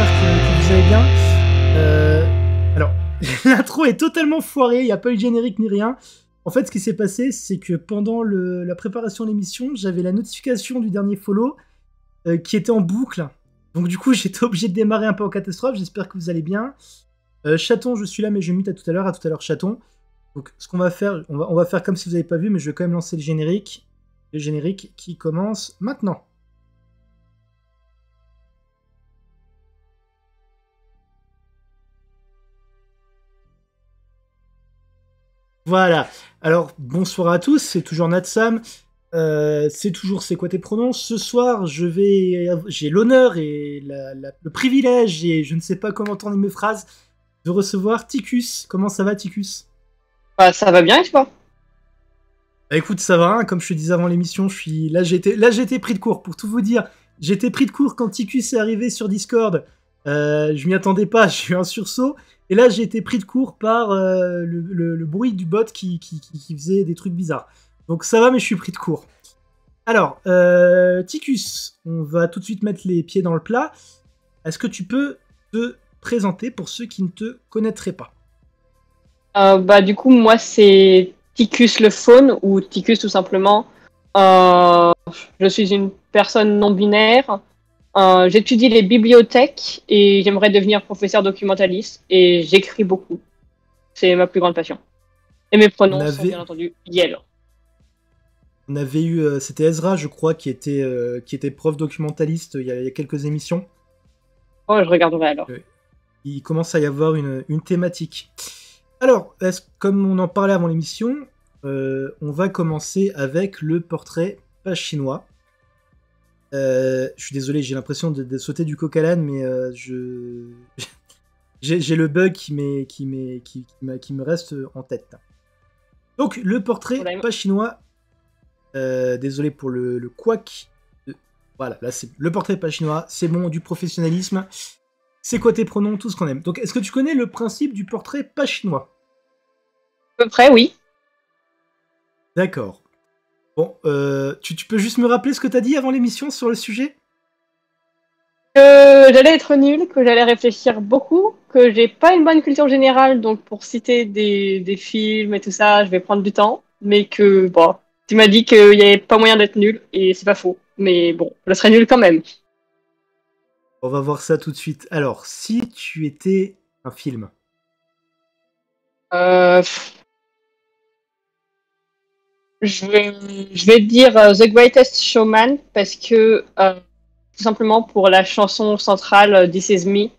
j'espère que vous allez bien. Alors, l'intro est totalement foirée, il n'y a pas eu de générique ni rien. En fait, ce qui s'est passé, c'est que pendant la préparation de l'émission, j'avais la notification du dernier follow qui était en boucle. Donc du coup, j'étais obligé de démarrer un peu en catastrophe, j'espère que vous allez bien. Chaton, je suis là, mais je mute à tout à l'heure chaton. Donc ce qu'on va faire, on va faire comme si vous n'avez pas vu, mais je vais quand même lancer le générique. Le générique qui commence maintenant. Voilà. Alors, bonsoir à tous, c'est toujours Natsam. C'est toujours C'est quoi tes pronoms. Ce soir, j'ai l'honneur et le privilège, et je ne sais pas comment tourner mes phrases, de recevoir Ticus. Comment ça va, Ticus? Bah, ça va bien, et toi? Bah écoute, ça va, hein, comme je te disais avant l'émission, j'ai été pris de court, pour tout vous dire. J'ai été pris de court quand Ticus est arrivé sur Discord. Je m'y attendais pas, j'ai eu un sursaut. Et là, j'ai été pris de court par le bruit du bot qui faisait des trucs bizarres. Donc ça va, mais je suis pris de court. Alors, Ticus, on va tout de suite mettre les pieds dans le plat. Est-ce que tu peux te présenter pour ceux qui ne te connaîtraient pas? Bah, du coup, moi, c'est Ticus le faune, ou Ticus tout simplement. Je suis une personne non-binaire. J'étudie les bibliothèques et j'aimerais devenir professeur documentaliste. Et j'écris beaucoup. C'est ma plus grande passion. Et mes pronoms sont bien entendu Yel. On avait eu, c'était Ezra, je crois, qui était prof documentaliste il y a quelques émissions. Oh, je regarderai alors. Il commence à y avoir une thématique. Alors, comme on en parlait avant l'émission, on va commencer avec le portrait page chinois. Je suis désolé, j'ai l'impression de sauter du coq à l'âne, mais j'ai le bug qui me reste en tête. Donc, le portrait page chinois. Désolé pour le couac. Voilà, là c'est le portrait page chinois, c'est bon, du professionnalisme. C'est quoi tes pronoms, tout ce qu'on aime. Donc, est-ce que tu connais le principe du portrait pas chinois? À peu près, oui. D'accord. Bon, tu peux juste me rappeler ce que t'as dit avant l'émission sur le sujet? Que j'allais être nulle, que j'allais réfléchir beaucoup, que j'ai pas une bonne culture générale, donc pour citer des films et tout ça, je vais prendre du temps, mais que, bon, tu m'as dit qu'il n'y avait pas moyen d'être nul, et c'est pas faux, mais bon, je serais nul quand même. On va voir ça tout de suite. Alors, si tu étais un film. Je vais dire The Greatest Showman, parce que, tout simplement pour la chanson centrale This Is Me.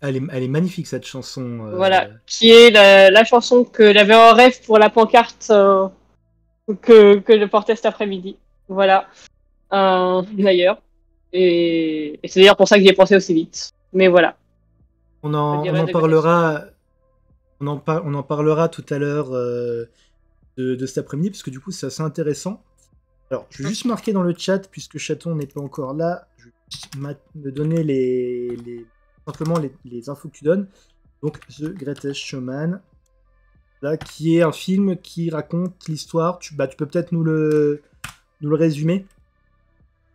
Elle est magnifique, cette chanson. Voilà, qui est la chanson que j'avais en rêve pour la pancarte que je portais cet après-midi. Voilà, d'ailleurs. Et c'est d'ailleurs pour ça que j'y ai pensé aussi vite. Mais voilà. On en parlera. On en parlera tout à l'heure de cet après-midi, parce que du coup, c'est assez intéressant. Alors, je vais juste marquer dans le chat, puisque Chaton n'est pas encore là, je vais me donner simplement les infos que tu donnes. Donc, The Greatest Showman, là, qui est un film qui raconte l'histoire. Tu peux peut-être nous le résumer?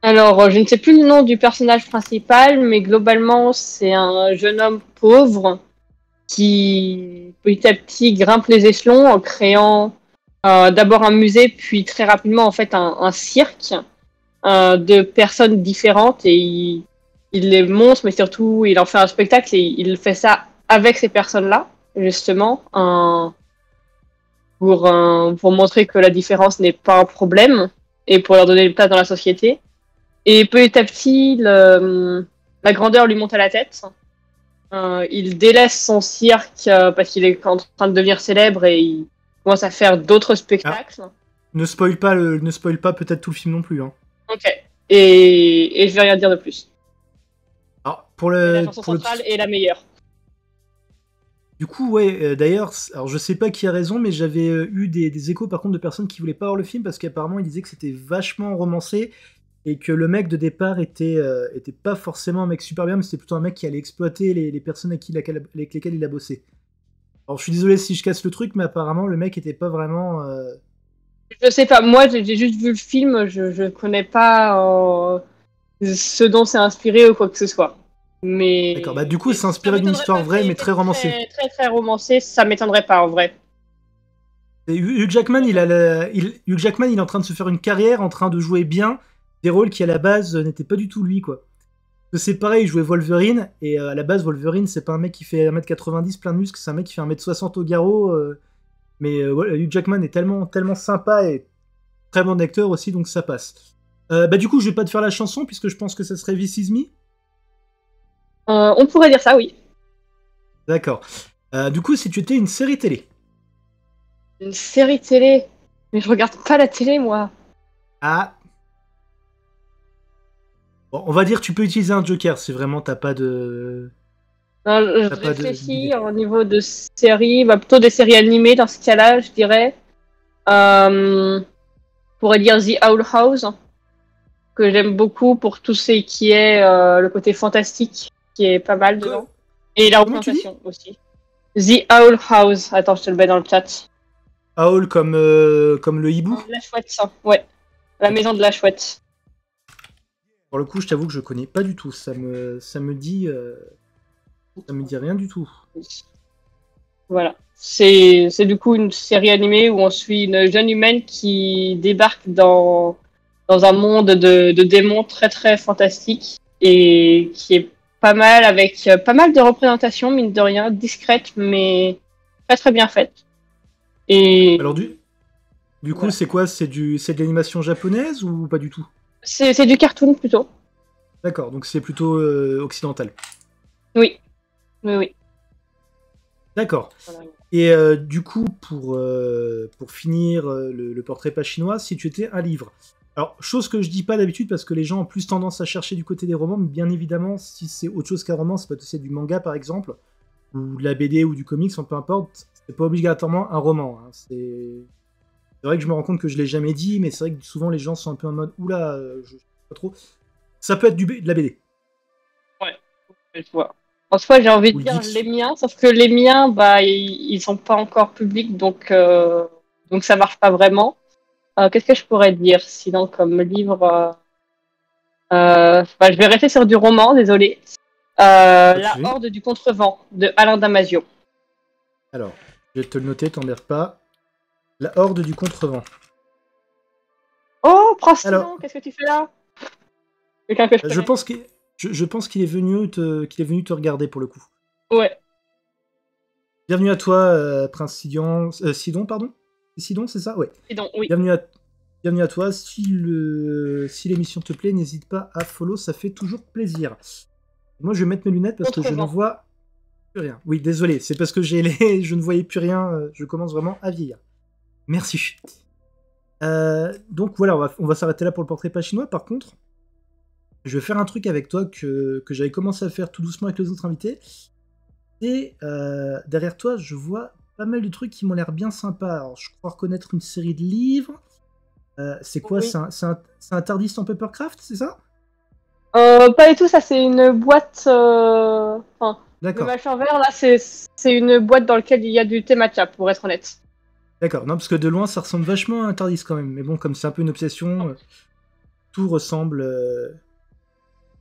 Alors, je ne sais plus le nom du personnage principal, mais globalement, c'est un jeune homme pauvre qui, petit à petit, grimpe les échelons en créant d'abord un musée, puis très rapidement, en fait, un cirque de personnes différentes. Et il les montre, mais surtout, il en fait un spectacle et il fait ça avec ces personnes-là, justement, pour montrer que la différence n'est pas un problème et pour leur donner une place dans la société. Et petit à petit, la grandeur lui monte à la tête. Il délaisse son cirque parce qu'il est en train de devenir célèbre et il commence à faire d'autres spectacles. Ne spoil pas peut-être tout le film non plus. Hein. Ok. Et je vais rien dire de plus. Alors, la chanson centrale est la meilleure. Du coup, ouais, d'ailleurs, alors je sais pas qui a raison, mais j'avais eu des échos par contre de personnes qui voulaient pas voir le film parce qu'apparemment ils disaient que c'était vachement romancé et que le mec de départ était pas forcément un mec super bien, mais c'était plutôt un mec qui allait exploiter les personnes avec lesquelles il a bossé. Alors je suis désolé si je casse le truc, mais apparemment le mec était pas vraiment... Je sais pas, moi j'ai juste vu le film, je connais pas ce dont c'est inspiré ou quoi que ce soit. Mais D'accord, bah du coup, c'est ça inspiré d'une m'étonnerait histoire pas que ça vraie, ait mais été très romancée. très romancé, ça m'étonnerait pas en vrai. Et Hugh Jackman, Hugh Jackman, il est en train de se faire une carrière, en train de jouer bien des rôles qui à la base n'étaient pas du tout lui, quoi. Parce que c'est pareil, il jouait Wolverine, et à la base, Wolverine, c'est pas un mec qui fait 1m90 plein de muscles, c'est un mec qui fait 1m60 au garrot. Mais voilà, Hugh Jackman est tellement sympa et très bon acteur aussi, donc ça passe. Bah du coup, je vais pas te faire la chanson, puisque je pense que ça serait This Is Me. On pourrait dire ça, oui. D'accord. Du coup, si tu étais une série télé. Une série télé. Mais je regarde pas la télé, moi. Ah. Bon, on va dire tu peux utiliser un joker si vraiment t'as pas de. Non, je T'as pas réfléchis d'idée. au niveau de séries, bah, plutôt des séries animées dans ce cas-là, je dirais. On pourrait dire The Owl House, que j'aime beaucoup pour tout ce qui est le côté fantastique, qui est pas mal dedans. Et la Comment tu dis? représentation aussi. The Owl House. Attends, je te le mets dans le chat. Owl comme le hibou. La chouette, ça. Ouais. La D'accord. maison de la chouette. Pour le coup, je t'avoue que je connais pas du tout. Ça me dit rien du tout. Voilà. C'est du coup une série animée où on suit une jeune humaine qui débarque dans un monde de démons très fantastique et qui est pas mal avec pas mal de représentations, mine de rien, discrètes mais très bien faites. Et Alors du coup, voilà. c'est quoi? C'est de l'animation japonaise ou pas du tout? C'est du cartoon plutôt. D'accord, donc c'est plutôt occidental. Oui. Oui. D'accord. Voilà. Et du coup, pour finir le portrait pas chinois, si tu étais un livre. Alors, chose que je dis pas d'habitude parce que les gens ont plus tendance à chercher du côté des romans, mais bien évidemment, si c'est autre chose qu'un roman, ça peut aussi être du manga par exemple, ou de la BD ou du comics, peu importe, c'est pas obligatoirement un roman. Hein. C'est vrai que je me rends compte que je l'ai jamais dit, mais c'est vrai que souvent les gens sont un peu en mode oula, je sais pas trop. Ça peut être de la BD. Ouais. Je vois. En soi, j'ai envie Ou de le dire geeks. les miens, sauf que les miens, bah, ils sont pas encore publics, donc ça marche pas vraiment. Qu'est-ce que je pourrais dire sinon comme livre bah, je vais rester sur du roman, désolé. Pas de La souci. Horde du Contrevent de Alain Damasio. Alors, je vais te le noter, t'emmerdes pas. La Horde du Contrevent. Oh, Prince Alors, Sidon, qu'est-ce que tu fais là? Quelqu'un que je je connais. pense que je pense qu'il est venu te regarder pour le coup. Ouais, Bienvenue à toi, Prince Sidon, pardon. Sidon, c'est ça? Ouais. Sidon, oui. Bienvenue à toi. Si l'émission te plaît, n'hésite pas à follow, ça fait toujours plaisir. Moi, je vais mettre mes lunettes parce que je ne Contrevent. vois plus rien. Oui, désolé, c'est parce que je ne voyais plus rien. Je commence vraiment à vieillir. Merci. Donc voilà, on va s'arrêter là pour le portrait pas chinois. Par contre, je vais faire un truc avec toi que j'avais commencé à faire tout doucement avec les autres invités. Et derrière toi, je vois pas mal de trucs qui m'ont l'air bien sympas. Alors, je crois reconnaître une série de livres. C'est quoi? Oui. C'est un TARDIS en papercraft, c'est ça? Pas du tout, ça c'est une boîte. Enfin, le D'accord. machin vert là, c'est une boîte dans laquelle il y a du thé matcha, pour être honnête. D'accord. Non, parce que de loin, ça ressemble vachement à un TARDIS quand même. Mais bon, comme c'est un peu une obsession, tout ressemble.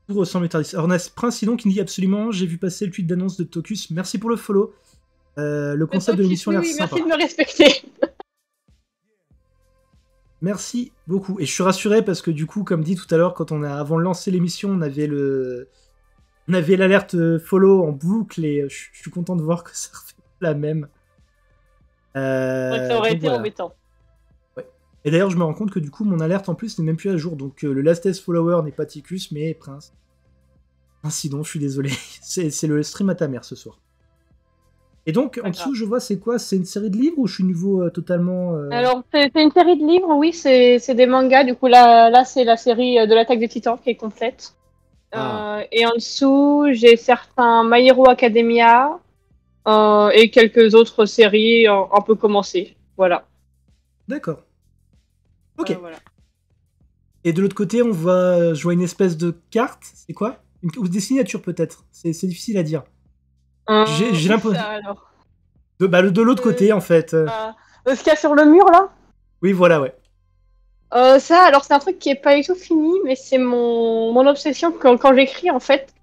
Tout ressemble à TARDIS. Alors, on a Prince Sidon qui nous dit absolument j'ai vu passer le tweet d'annonce de Tocus. Merci pour le follow. Le concept de l'émission a l'air Oui, sympa. merci de me respecter. Merci beaucoup. Et je suis rassuré parce que du coup, comme dit tout à l'heure, avant de lancer l'émission, on avait l'alerte follow en boucle et je suis content de voir que ça refait la même. Ça aurait Donc été voilà. embêtant. Ouais. Et d'ailleurs, je me rends compte que du coup, mon alerte en plus n'est même plus à jour. Donc le lastest follower n'est pas Ticus, mais Prince. Sinon, je suis désolé. c'est le stream à ta mère ce soir. Et donc, en dessous, je vois, c'est quoi? C'est une série de livres ou je suis niveau totalement... Alors, c'est une série de livres, oui, c'est des mangas. Du coup, là c'est la série de l'Attaque des Titans qui est complète. Ah, Et en dessous, j'ai certains My Hero Academia et quelques autres séries un peu commencées. Voilà. d'accord. Ok. Voilà. Et de l'autre côté, je vois une espèce de carte. C'est quoi? Ou des signatures peut-être. C'est difficile à dire. J'ai Où ça, l'impression... alors De l'autre côté, en fait. Ce qu'il y a sur le mur, là Oui, voilà, ouais. ça, alors c'est un truc qui est pas du tout fini, mais c'est mon obsession quand j'écris, en fait.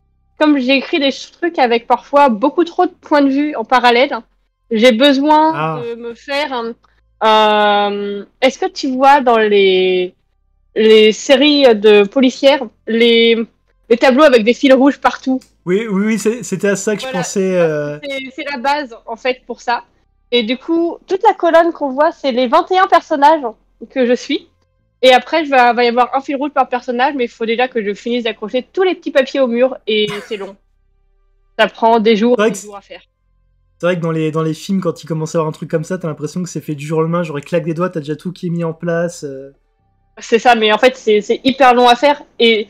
comme j'ai écrit des trucs avec parfois beaucoup trop de points de vue en parallèle, j'ai besoin de me faire est-ce que tu vois dans les séries de policières, les tableaux avec des fils rouges partout? Oui, c'était à ça que je pensais. C'est la base, en fait, pour ça. Et du coup, toute la colonne qu'on voit, c'est les 21 personnages que je suis. Et après, va y avoir un fil rouge par personnage, mais il faut déjà que je finisse d'accrocher tous les petits papiers au mur, et c'est long. Ça prend des jours et des jours à faire. C'est vrai que dans les films, quand ils commencent à avoir un truc comme ça, t'as l'impression que c'est fait du jour au lendemain, genre ils claquent des doigts, t'as déjà tout qui est mis en place. C'est ça, mais en fait, c'est hyper long à faire, et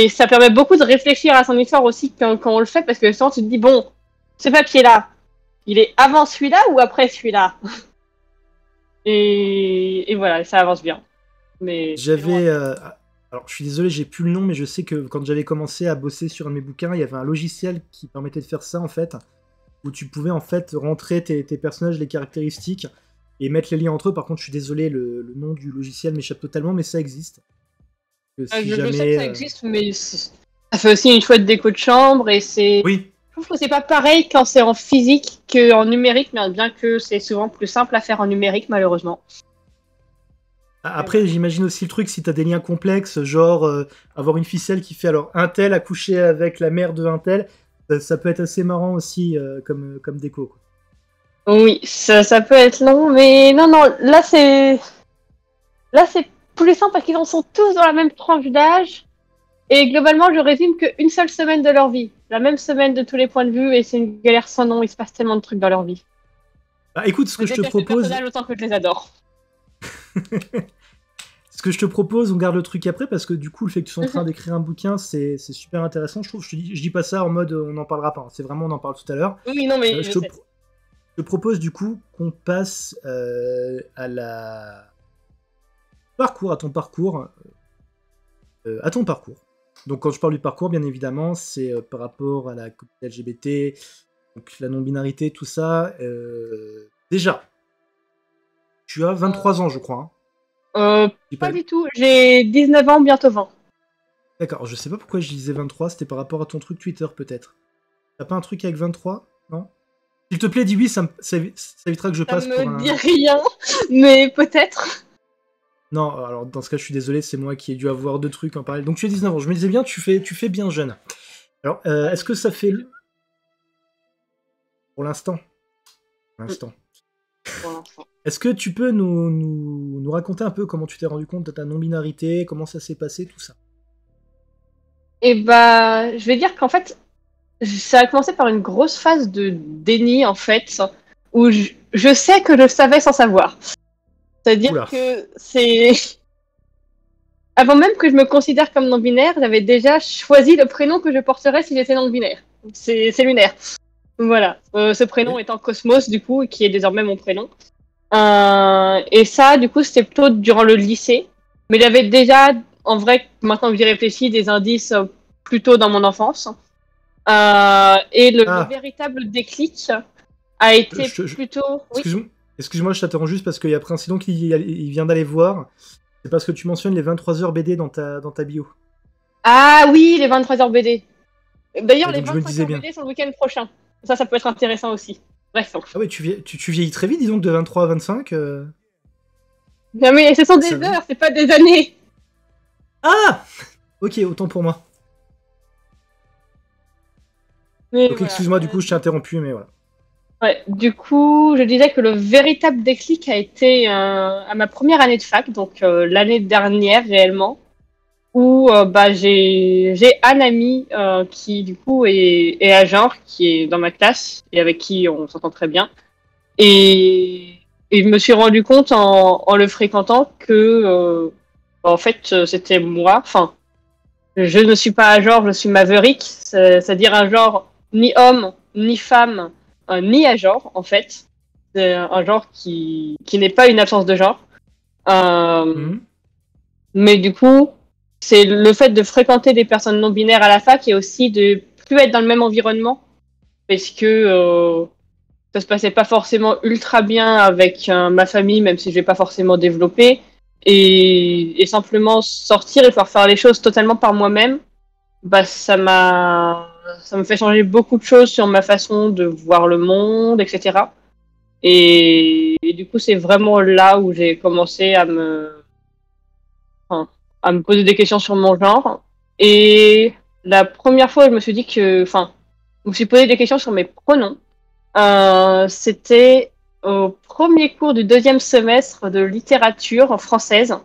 ça permet beaucoup de réfléchir à son histoire aussi quand on le fait, parce que sinon tu te dis, bon, ce papier-là, il est avant celui-là ou après celui-là? Et voilà, ça avance bien. Mais j'avais... alors, je suis désolé, j'ai plus le nom, mais je sais que quand j'avais commencé à bosser sur un de mes bouquins, il y avait un logiciel qui permettait de faire ça, en fait, où tu pouvais, en fait, rentrer tes personnages, les caractéristiques, et mettre les liens entre eux. Par contre, je suis désolé, le nom du logiciel m'échappe totalement, mais ça existe. Je sais que ça existe, mais ça fait aussi une chouette déco de chambre, et c'est... Oui. Je trouve que c'est pas pareil quand c'est en physique qu'en numérique, mais bien que c'est souvent plus simple à faire en numérique, malheureusement. Après, j'imagine aussi le truc, si t'as des liens complexes, genre avoir une ficelle qui fait alors un tel a couché avec la mère de un tel, ça peut être assez marrant aussi comme déco, quoi. Oui, ça peut être long, mais non, là c'est plus simple parce qu'ils en sont tous dans la même tranche d'âge. Et globalement, je résume qu'une seule semaine de leur vie. La même semaine de tous les points de vue, et c'est une galère sans nom, il se passe tellement de trucs dans leur vie. Bah écoute, ce que je te propose... autant que je les adore. Ce que je te propose, on garde le truc après, parce que du coup, le fait que tu sois en train d'écrire un bouquin, c'est super intéressant, je trouve. Je dis pas ça en mode on n'en parlera pas, c'est vraiment on en parle tout à l'heure. Oui, non, mais je te propose du coup qu'on passe à ton parcours. Donc quand je parle du parcours, bien évidemment, c'est par rapport à la communauté LGBT, donc la non-binarité, tout ça. Déjà, tu as 23 ans, je crois. Pas du tout, j'ai 19 ans, bientôt 20. D'accord, je sais pas pourquoi je disais 23, c'était par rapport à ton truc Twitter peut-être. T'as pas un truc avec 23? Non? S'il te plaît, dis oui, ça évitera que je passe pour un... Ça me dit rien, mais peut-être. Non, alors dans ce cas, je suis désolé, c'est moi qui ai dû avoir deux trucs en parallèle. Donc tu as 19 ans, je me disais bien, tu fais bien jeune. Alors, est-ce que ça fait... Pour l'instant. Est-ce que tu peux nous raconter un peu comment tu t'es rendu compte de ta non-binarité, comment ça s'est passé, tout ça? Et bah, je vais dire qu'en fait, ça a commencé par une grosse phase de déni, en fait, où je sais que je savais sans savoir. C'est-à-dire que c'est... Avant même que je me considère comme non-binaire, j'avais déjà choisi le prénom que je porterais si j'étais non-binaire. C'est lunaire. Voilà. Ce prénom étant Cosmos, du coup, qui est désormais mon prénom. Et ça, du coup, c'était plutôt durant le lycée. Mais j'avais déjà, en vrai, maintenant que j'y réfléchis, des indices plutôt dans mon enfance. Et le véritable déclic a été plutôt... Excuse-moi, je t'interromps juste parce qu'il y a Prince donc il vient d'aller voir. C'est parce que tu mentionnes les 23 heures BD dans ta bio. Ah oui, les 23 heures BD. D'ailleurs, les 23 heures BD sont le week-end prochain. Ça peut être intéressant aussi. Bref. Ah ouais, tu vieillis très vite, dis donc, de 23 à 25. Non mais ce sont des heures, c'est pas des années. Ah! Ok, autant pour moi. Mais donc voilà, excuse-moi, du coup, je t'ai interrompu, mais voilà. Ouais, du coup, je disais que le véritable déclic a été à ma première année de fac, donc l'année dernière réellement, où j'ai un ami qui du coup est à genre, qui est dans ma classe et avec qui on s'entend très bien. Et je me suis rendu compte en le fréquentant que en fait c'était moi. Enfin, je ne suis pas à genre, je suis maverick, c'est-à-dire un genre ni homme ni femme. Ni à genre, en fait. C'est un genre qui n'est pas une absence de genre. Mais du coup, c'est le fait de fréquenter des personnes non binaires à la fac et aussi de plus être dans le même environnement. Parce que ça se passait pas forcément ultra bien avec ma famille, même si je l'ai pas forcément développé. Et simplement sortir et pouvoir faire les choses totalement par moi-même, bah ça m'a ça me fait changer beaucoup de choses sur ma façon de voir le monde, etc. Et du coup, c'est vraiment là où j'ai commencé enfin, à me poser des questions sur mon genre. Et la première fois, je me suis dit je me suis posé des questions sur mes pronoms. C'était au premier cours du deuxième semestre de littérature française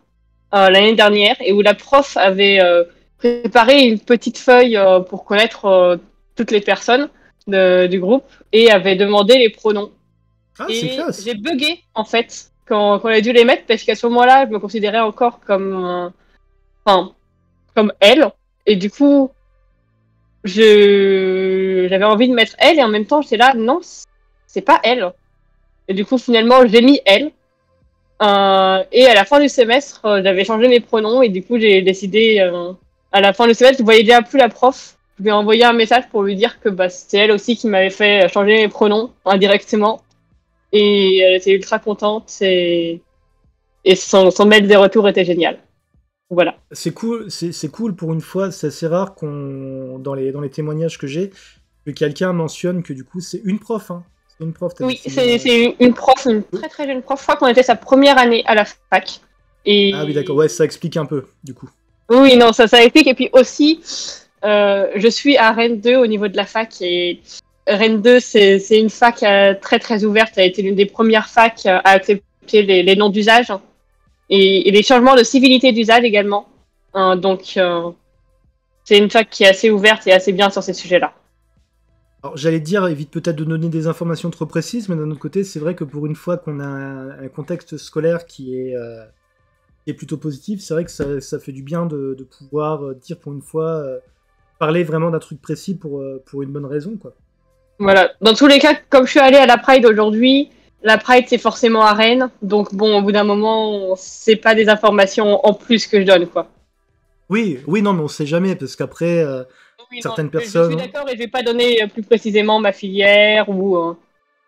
l'année dernière, et où la prof avait préparé une petite feuille pour connaître toutes les personnes du groupe et avait demandé les pronoms. Ah, c'est Et classe. j'ai bugué, en fait, quand elle a dû les mettre, parce qu'à ce moment-là, je me considérais encore comme elle. Et du coup, j'avais envie de mettre elle, et en même temps, j'étais là, non, c'est pas elle. Et du coup, finalement, j'ai mis elle. Et à la fin du semestre, j'avais changé mes pronoms, et du coup, j'ai décidé, à la fin du semestre, je voyais déjà plus la prof. Je lui ai envoyé un message pour lui dire que c'était elle aussi qui m'avait fait changer mes pronoms indirectement. Et elle était ultra contente, et son mail des retours était génial. Voilà. C'est cool, c'est cool pour une fois, c'est assez rare dans les témoignages que j'ai, que quelqu'un mentionne que du coup c'est une prof, hein. C'est une prof, t'as dit Oui, que c'est une prof, une très très jeune prof. Je crois qu'on était sa première année à la fac. Ah oui, d'accord, ouais, ça explique un peu, du coup. Oui, non, ça explique. Et puis aussi, je suis à Rennes 2 au niveau de la fac. Et Rennes 2, c'est une fac très très ouverte. Elle a été l'une des premières facs à accepter les noms d'usage et les changements de civilité d'usage également. Donc, c'est une fac qui est assez ouverte et assez bien sur ces sujets-là. Alors j'allais te dire, évite peut-être de donner des informations trop précises, mais d'un autre côté, c'est vrai que pour une fois qu'on a un contexte scolaire qui est plutôt positif, c'est vrai que ça fait du bien de pouvoir dire pour une fois, parler vraiment d'un truc précis pour une bonne raison, quoi. Voilà. Dans tous les cas, comme je suis allée à la Pride aujourd'hui, la Pride c'est forcément à Rennes. Donc bon, au bout d'un moment, c'est pas des informations en plus que je donne, quoi. Oui, oui, non, mais on sait jamais, parce qu'après, Oui, non, certaines je suis personnes... d'accord et je vais pas donner plus précisément ma filière ou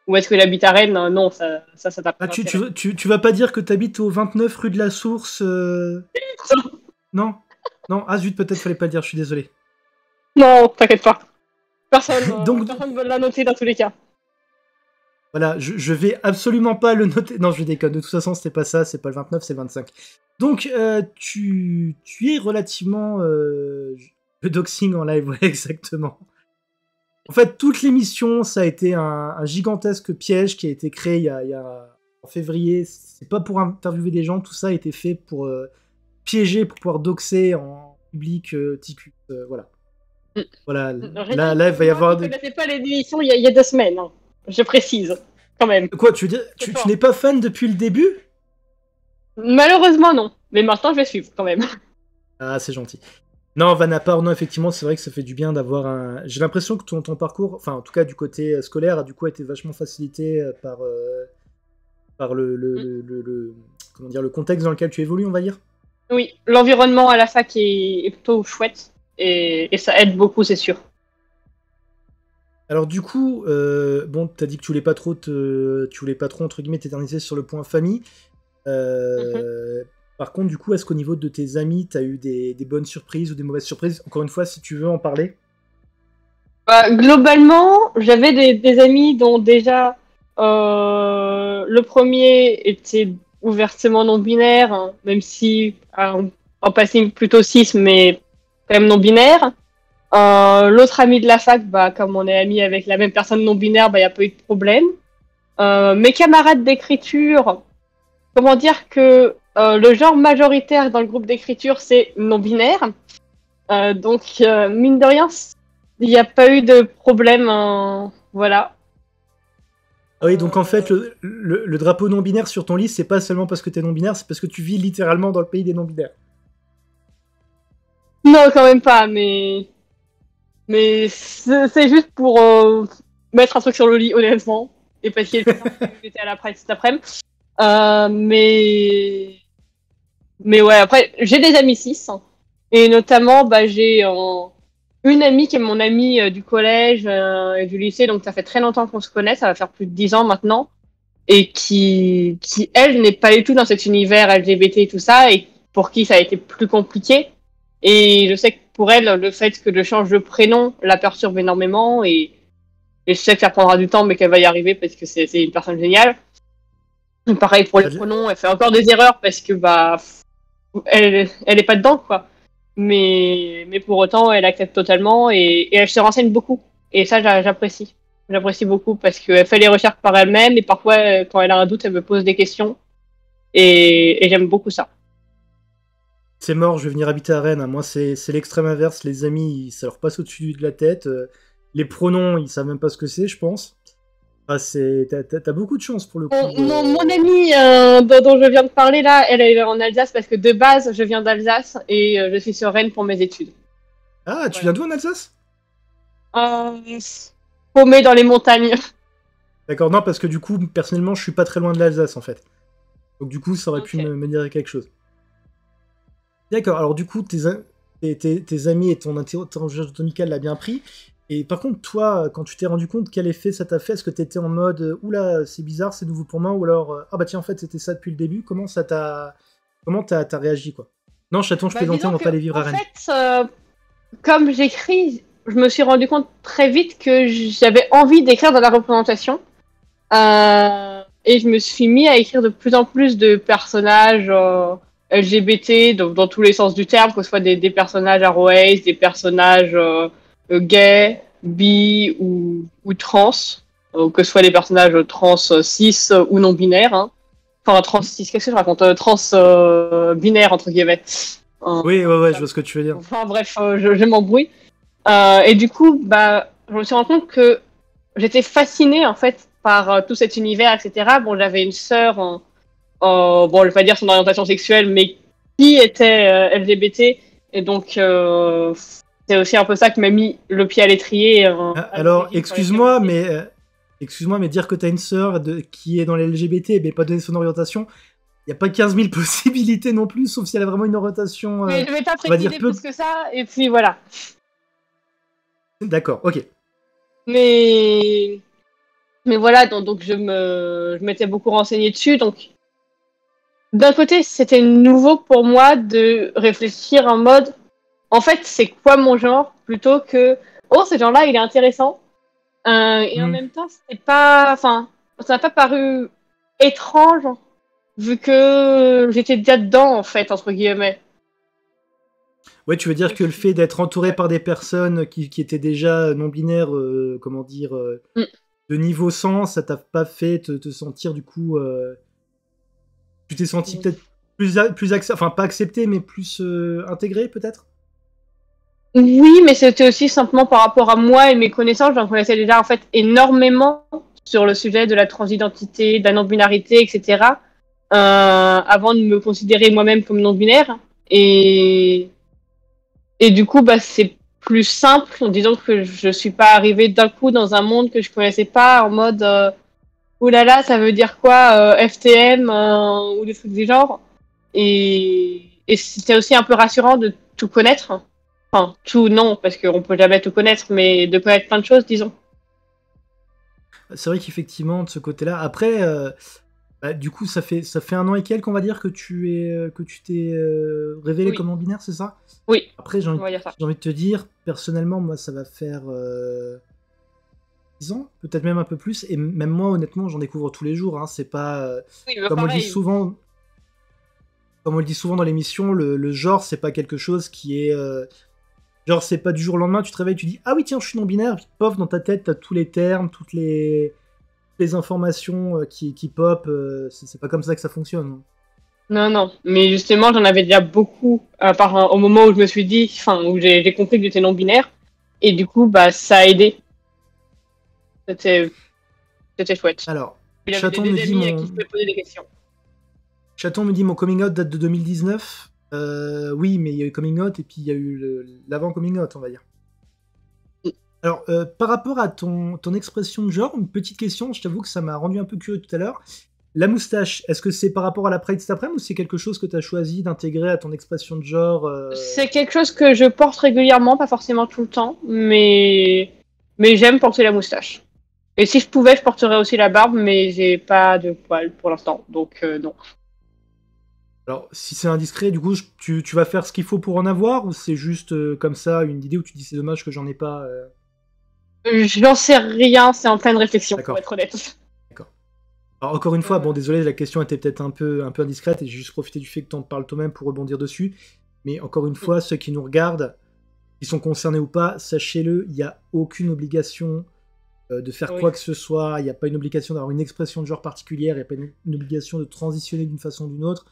où est-ce que j'habite à Rennes. Non, ça n'a Ah, pas d'intérêt. tu vas pas dire que t'habites au 29 rue de la Source Non? Non? Ah zut, peut-être fallait pas le dire, je suis désolé. Non, t'inquiète pas. Donc, Personne ne veut la noter dans tous les cas. voilà, je vais absolument pas le noter. Non, je déconne, de toute façon, c'était pas ça, c'est pas le 29, c'est le 25. Donc, tu es relativement... le doxing en live, ouais, exactement. En fait, toute l'émission, ça a été un gigantesque piège qui a été créé en février. C'est pas pour interviewer des gens, tout ça a été fait pour piéger, pour pouvoir doxer en public Ticus. Voilà. Voilà. Là, il va y avoir... Je ne connaissais pas l'émission il y a 2 semaines. Hein. Je précise, quand même. Quoi, tu veux dire, tu n'es pas fan depuis le début? Malheureusement, non. Mais maintenant, je vais suivre, quand même. Ah, c'est gentil. Non, van à part, non, effectivement, c'est vrai que ça fait du bien d'avoir un... J'ai l'impression que ton parcours, enfin, en tout cas, du côté scolaire, a du coup été vachement facilité par comment dire, le contexte dans lequel tu évolues, on va dire. Oui, l'environnement à la fac est plutôt chouette. Et ça aide beaucoup, c'est sûr. Alors du coup, bon, t'as dit que tu voulais pas trop entre guillemets t'éterniser sur le point famille. Par contre, du coup, est-ce qu'au niveau de tes amis, t'as eu des bonnes surprises ou des mauvaises surprises? Encore une fois, si tu veux en parler. Globalement, j'avais des amis dont déjà le premier était ouvertement non-binaire, hein, même si en passing plutôt cis, mais quand même non-binaire. L'autre ami de la fac, comme on est amis avec la même personne non-binaire, il n'y a pas eu de problème. Mes camarades d'écriture, comment dire que le genre majoritaire dans le groupe d'écriture, c'est non-binaire. Donc, mine de rien, il n'y a pas eu de problème. Voilà. Ah oui, donc en fait, le drapeau non-binaire sur ton lit, c'est pas seulement parce que t'es non-binaire, c'est parce que tu vis littéralement dans le pays des non-binaires. Non, quand même pas, mais c'est juste pour mettre un truc sur le lit, honnêtement. Et parce qu'il était à la presse cet après-midi. Mais ouais, après, j'ai des amis cis. Et notamment, j'ai une amie qui est mon amie du collège et du lycée, donc ça fait très longtemps qu'on se connaît, ça va faire plus de 10 ans maintenant. Et qui elle, n'est pas du tout dans cet univers LGBT et tout ça, et pour qui ça a été plus compliqué. Et je sais que pour elle, le fait que je change de prénom la perturbe énormément. Et je sais que ça prendra du temps, mais qu'elle va y arriver parce que c'est une personne géniale. Pareil pour les pronoms, elle fait encore des erreurs parce que elle est pas dedans, quoi. Mais pour autant, elle accepte totalement et elle se renseigne beaucoup. Et ça, j'apprécie. J'apprécie beaucoup parce qu'elle fait les recherches par elle-même et parfois, quand elle a un doute, elle me pose des questions. Et j'aime beaucoup ça. C'est mort, je vais venir habiter à Rennes. Moi, c'est l'extrême inverse. Les amis, ça leur passe au-dessus de la tête. Les pronoms, ils savent même pas ce que c'est, je pense. Ah, t'as beaucoup de chance pour le coup. Mon amie dont je viens de parler là, elle est en Alsace parce que de base, je viens d'Alsace et je suis sur Rennes pour mes études. Ah, tu viens d'où en Alsace? Paumée dans les montagnes. D'accord, non, parce que du coup, personnellement, je suis pas très loin de l'Alsace en fait. Donc du coup, ça aurait pu Ok. me dire quelque chose. D'accord, alors du coup, tes amis et ton intelligence atomical l'a bien pris. Et par contre, toi, quand tu t'es rendu compte quel effet ça t'a fait, est-ce que t'étais en mode oula, c'est bizarre, c'est nouveau pour moi, ou alors ah bah tiens, en fait, c'était ça depuis le début, comment t'as réagi quoi? Non, chaton, je plaisantais, on va pas aller vivre à En Rennes. fait, comme j'écris, je me suis rendu compte très vite que j'avais envie d'écrire dans la représentation. Et je me suis mis à écrire de plus en plus de personnages LGBT dans tous les sens du terme, que ce soit des personnages aroace, des personnages gays, bi ou trans, que ce soit des personnages trans cis ou non binaires. Hein. Enfin, trans cis, qu'est-ce que je raconte trans binaire, entre guillemets. Oui, ouais, je vois ce que tu veux dire. Enfin bref, je m'embrouille. Et du coup, je me suis rendu compte que j'étais fascinée en fait par tout cet univers, etc. Bon, j'avais une sœur, bon, je vais pas dire son orientation sexuelle, mais qui était LGBT, et donc c'est aussi un peu ça qui m'a mis le pied à l'étrier. Alors, excuse-moi, mais dire que t'as une sœur qui est dans les LGBT, mais pas donner son orientation, il n'y a pas 15 000 possibilités non plus, sauf si elle a vraiment une orientation. Mais je vais pas on va dire préciser plus que ça, et puis voilà. D'accord, ok. Mais voilà, donc je m'étais beaucoup renseignée dessus. Donc d'un côté, c'était nouveau pour moi de réfléchir en mode, en fait, c'est quoi mon genre, plutôt que oh, ce genre-là, il est intéressant. Et en même temps, c'était pas, enfin, ça n'a pas paru étrange vu que j'étais déjà dedans en fait, entre guillemets. Ouais, tu veux dire que le fait d'être entouré par des personnes qui étaient déjà non-binaires, comment dire, de niveau 100, ça t'a pas fait te sentir du coup. Tu t'es senti peut-être enfin pas accepté, mais plus intégré peut-être? Oui, mais c'était aussi simplement par rapport à moi et mes connaissances. J'en connaissais déjà en fait énormément sur le sujet de la transidentité, de la non-binarité, etc. Avant de me considérer moi-même comme non-binaire. Et du coup, c'est plus simple en disant que je suis pas arrivée d'un coup dans un monde que je connaissais pas en mode ouh là là, ça veut dire quoi FTM ou des trucs du genre. Et c'était aussi un peu rassurant de tout connaître. Enfin, tout non, parce qu'on peut jamais tout connaître, mais de connaître plein de choses, disons. C'est vrai qu'effectivement, de ce côté-là. Après, du coup, ça fait 1 an et quelques, on va dire, que tu t'es révélé Oui. comme non-binaire, c'est ça? Oui, Après, on va dire ça. j'ai envie de te dire, personnellement, moi, ça va faire 10 ans, peut-être même un peu plus. Et même moi, honnêtement, j'en découvre tous les jours. Hein. C'est pas. Oui, Comme on le dit pareil. souvent. Comme on le dit souvent dans l'émission, le genre, c'est pas quelque chose qui est. Genre, c'est pas du jour au lendemain, tu te réveilles, tu dis ah oui, tiens, je suis non-binaire, puis pof, dans ta tête, t'as tous les termes, toutes les informations qui pop. C'est pas comme ça que ça fonctionne. Non, non. Mais justement, j'en avais déjà beaucoup au moment où je me suis dit, enfin, où j'ai compris que j'étais non-binaire. Et du coup, ça a aidé. C'était chouette. Alors, Il avait Chaton des me dit amis à qui je pouvais poser des questions. Chaton me dit mon coming out date de 2019. Oui, mais il y a eu coming out et puis il y a eu l'avant coming out, on va dire. Alors, par rapport à ton expression de genre, une petite question, je t'avoue que ça m'a rendu un peu curieux tout à l'heure. La moustache, est-ce que c'est par rapport à la Pride cet après-midi ou c'est quelque chose que tu as choisi d'intégrer à ton expression de genre C'est quelque chose que je porte régulièrement, pas forcément tout le temps, mais j'aime porter la moustache. Et si je pouvais, je porterais aussi la barbe, mais j'ai pas de poils pour l'instant, donc non. Alors, si c'est indiscret, du coup, tu vas faire ce qu'il faut pour en avoir, ou c'est juste comme ça, une idée où tu dis c'est dommage que j'en ai pas J'en sais rien, c'est en pleine réflexion, pour D'accord, être honnête. d'accord. Alors, encore une fois, bon, Euh, désolé, la question était peut-être un peu indiscrète, et j'ai juste profité du fait que tu en parles toi-même pour rebondir dessus. Mais encore une fois, ceux qui nous regardent, qui sont concernés ou pas, sachez-le, il n'y a aucune obligation de faire oui. quoi que ce soit, il n'y a pas une obligation d'avoir une expression de genre particulière, il n'y a pas une obligation de transitionner d'une façon ou d'une autre.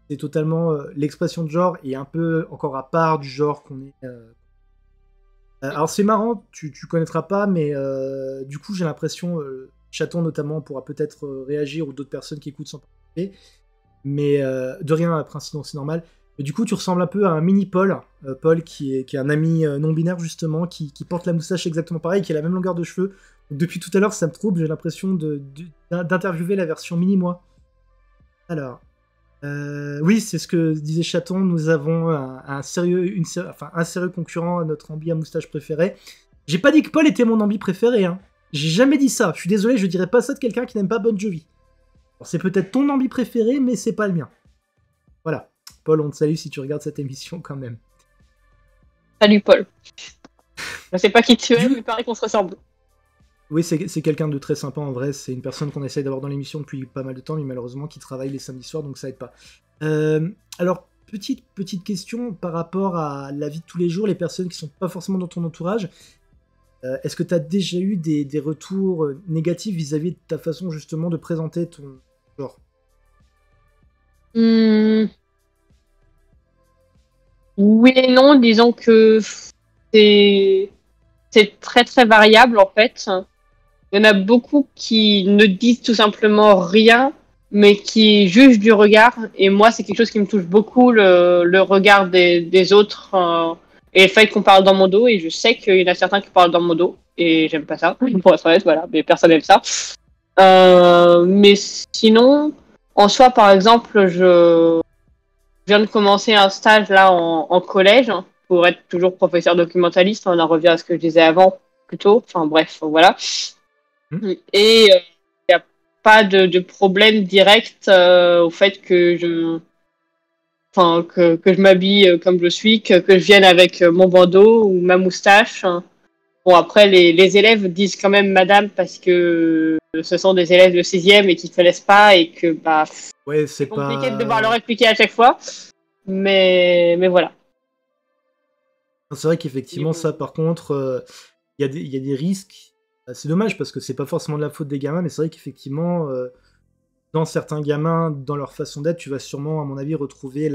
C'est totalement l'expression de genre est un peu encore à part du genre qu'on est. Alors c'est marrant, tu connaîtras pas, mais du coup j'ai l'impression, Chaton notamment pourra peut-être réagir ou d'autres personnes qui écoutent sans participer, mais de rien après sinon c'est normal. Mais du coup tu ressembles un peu à un mini Paul, Paul qui est un ami non binaire justement, qui porte la moustache exactement pareil, qui a la même longueur de cheveux. Donc, depuis tout à l'heure ça me trouble, j'ai l'impression d'interviewer la version mini moi. Alors. Oui, c'est ce que disait Chaton. Nous avons un sérieux, un sérieux concurrent à notre ambi à moustache préféré. J'ai pas dit que Paul était mon ambi préféré. Hein. J'ai jamais dit ça. Je suis désolé, je dirais pas ça de quelqu'un qui n'aime pas Bon Jovi. Alors, c'est peut-être ton ambi préféré, mais c'est pas le mien. Voilà. Paul, on te salue si tu regardes cette émission quand même. Salut Paul. Je sais pas qui tu es, Du- mais il paraît qu'on se ressemble. Oui, c'est quelqu'un de très sympa en vrai. C'est une personne qu'on essaye d'avoir dans l'émission depuis pas mal de temps, mais malheureusement qui travaille les samedis soirs, donc ça aide pas. Alors, petite question par rapport à la vie de tous les jours, les personnes qui sont pas forcément dans ton entourage. Est-ce que tu as déjà eu des retours négatifs vis-à-vis de ta façon justement de présenter ton genre? Hmm, oui et non, disons que c'est c'est très très variable en fait. Il y en a beaucoup qui ne disent tout simplement rien, mais qui jugent du regard. Et moi, c'est quelque chose qui me touche beaucoup, le regard des autres et le fait qu'on parle dans mon dos. Et je sais qu'il y en a certains qui parlent dans mon dos. Et j'aime pas ça, pour être honnête, voilà. Mais personne n'aime ça. Mais sinon, en soi, par exemple, je viens de commencer un stage là en collège pour être toujours professeur documentaliste. On en revient à ce que je disais avant, plutôt. Enfin bref, voilà. Hmm. Et il n'y a pas de problème direct au fait que que je m'habille comme je suis, que je vienne avec mon bandeau ou ma moustache. Bon, après, les élèves disent quand même madame parce que ce sont des élèves de 6e et qui ne te laissent pas et que bah, Ouais, c'est c'est compliqué de devoir pas. leur expliquer à chaque fois. Mais voilà. C'est vrai Et qu'effectivement, bon. ça par contre, il y a des risques. C'est dommage parce que c'est pas forcément de la faute des gamins, mais c'est vrai qu'effectivement, dans certains gamins, dans leur façon d'être, tu vas sûrement, à mon avis, retrouver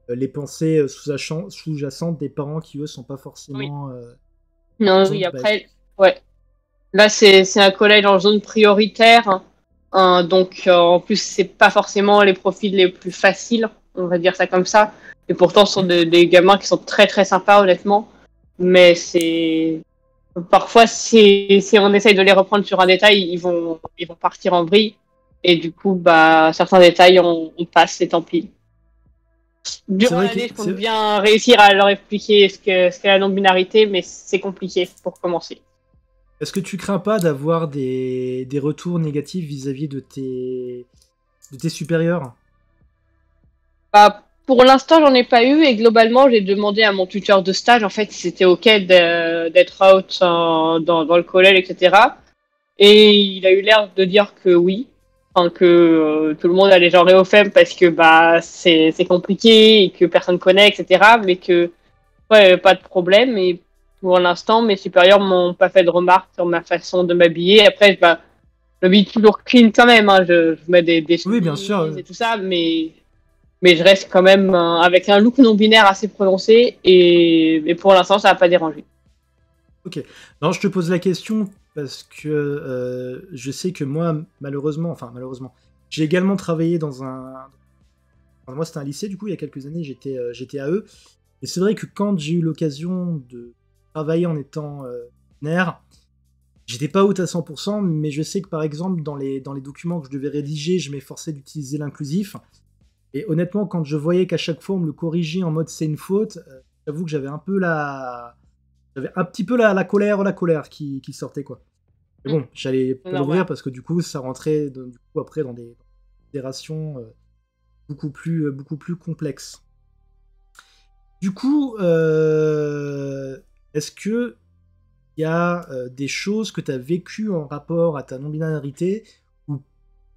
les pensées sous-jacentes des parents qui, eux, sont pas Oui. forcément. Non, Disons, oui, bah, après, ouais. Là, c'est un collège en zone prioritaire. Donc, en plus, c'est pas forcément les profils les plus faciles, on va dire ça comme ça. Et pourtant, ce sont des gamins qui sont très très sympas, honnêtement. Mais c'est. Parfois, si on essaye de les reprendre sur un détail, ils vont partir en vrille. Et du coup, bah, certains détails, on passe et tant pis. c'est Durant vrai que l'année, je compte bien réussir à leur expliquer ce qu'est la non-binarité, mais c'est compliqué pour commencer. est-ce que tu crains pas d'avoir des retours négatifs vis-à-vis de tes supérieurs? Bah, pour l'instant, j'en ai pas eu et globalement, j'ai demandé à mon tuteur de stage en fait si c'était ok d'être out dans le collège, etc. Et il a eu l'air de dire que oui, enfin, que tout le monde allait genrer au FEM parce que bah c'est compliqué et que personne connaît, etc. Mais que ouais, pas de problème. Et pour l'instant, mes supérieurs m'ont pas fait de remarques sur ma façon de m'habiller. Après, bah, je m'habille toujours clean quand même. Hein. Je mets des Oui, bien chemises sûr. et tout ça, mais je reste quand même avec un look non binaire assez prononcé et pour l'instant ça va pas déranger. Ok. Non, je te pose la question parce que je sais que moi, malheureusement, j'ai également travaillé dans un. Enfin, moi, c'était un lycée, du coup, il y a quelques années, j'étais à eux. Et c'est vrai que quand j'ai eu l'occasion de travailler en étant binaire, j'étais pas out à 100%, mais je sais que par exemple, dans les documents que je devais rédiger, je m'efforçais d'utiliser l'inclusif. Et honnêtement, quand je voyais qu'à chaque fois on me le corrigeait en mode c'est une faute, j'avoue que j'avais un petit peu la colère qui sortait quoi. Mais bon, j'allais C'est pas l'ouvrir normal. parce que du coup ça rentrait du coup après dans des considérations. beaucoup plus complexe. Du coup, est-ce que il y a des choses que tu as vécues en rapport à ta non-binarité ou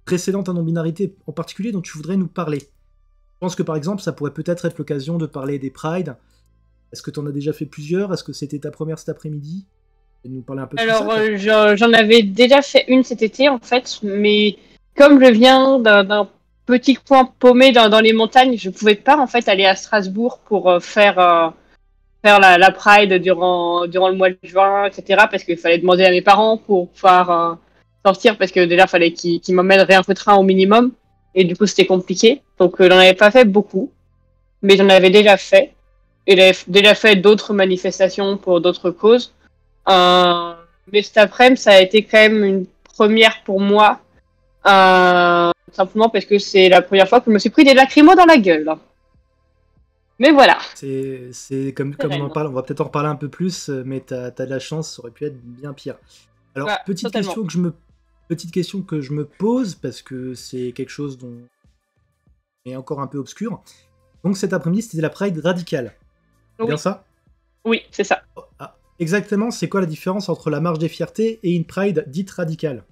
précédente à non-binarité en particulier dont tu voudrais nous parler? Je pense que par exemple, ça pourrait peut-être être l'occasion de parler des Prides. Est-ce que tu en as déjà fait plusieurs? Est-ce que c'était ta première cet après-midi? Et nous parler un peu de tout ça, Alors, quoi. j'en avais déjà fait une cet été, en fait, mais comme je viens d'un petit coin paumé dans les montagnes, je pouvais pas, en fait, aller à Strasbourg pour faire la Pride durant le mois de juin, etc., parce qu'il fallait demander à mes parents pour pouvoir sortir, parce que déjà, il fallait qu'ils m'emmènent rien que train au minimum, et du coup, c'était compliqué. Donc, j'en avais pas fait beaucoup, mais j'en avais déjà fait. Et j'avais déjà fait d'autres manifestations pour d'autres causes. Euh, mais cet après-midi, ça a été quand même une première pour moi. Simplement parce que c'est la première fois que je me suis pris des lacrymos dans la gueule. Mais voilà. C'est comme on en parle, on va peut-être en reparler un peu plus, mais t'as de la chance, ça aurait pu être bien pire. Alors, Voilà, totalement. petite question que je me pose, parce que c'est quelque chose dont est encore un peu obscur. Donc cet après-midi, c'était la Pride radicale. C'est bien Oui, ça? oui, c'est ça. Ah, exactement, c'est quoi la différence entre la marche des fiertés et une Pride dite radicale?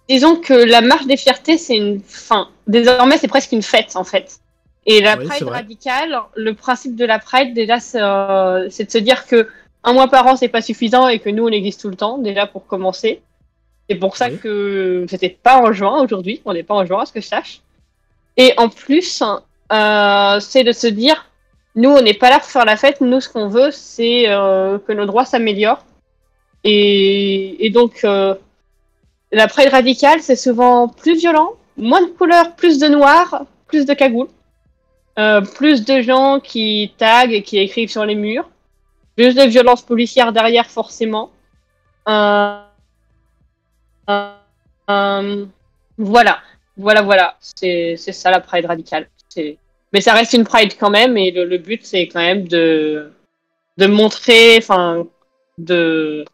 Disons que la marche des fiertés, c'est une fin. Désormais, c'est presque une fête, en fait. Et la Oui, c'est Pride vrai. radicale, le principe de la Pride, déjà, c'est de se dire que un mois par an, c'est pas suffisant et que nous, on existe tout le temps, déjà pour commencer. C'est pour ça Oui. que c'était pas en juin aujourd'hui. On n'est pas en juin, à ce que je sache. Et en plus, c'est de se dire, nous, on n'est pas là pour faire la fête. Nous, ce qu'on veut, c'est que nos droits s'améliorent. Et donc, la Pride radicale, c'est souvent plus violent, moins de couleurs, plus de noir, plus de cagoules, plus de gens qui taguent et qui écrivent sur les murs, plus de violences policières derrière, forcément. Euh, euh, voilà, voilà. C'est ça la Pride radicale. Mais ça reste une Pride quand même, et le but, c'est quand même de montrer, enfin, de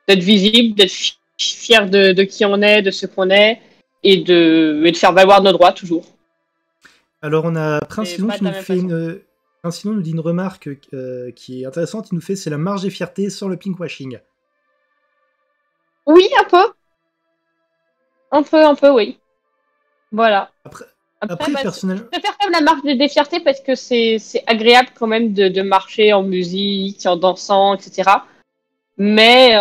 d'être visible, d'être fier de qui on est, de ce qu'on est, et de faire valoir nos droits toujours. Alors on a Mais Prince Silon pas qui de la nous même fait façon. Prince Silon nous dit une remarque qui est intéressante. Il nous fait c'est la marche des fiertés sans le pinkwashing. Oui, un peu, oui. Voilà. Après, Après, après bah, je personnellement, préfère quand même la marche des fiertés parce que c'est agréable quand même de marcher en musique, en dansant, etc. Mais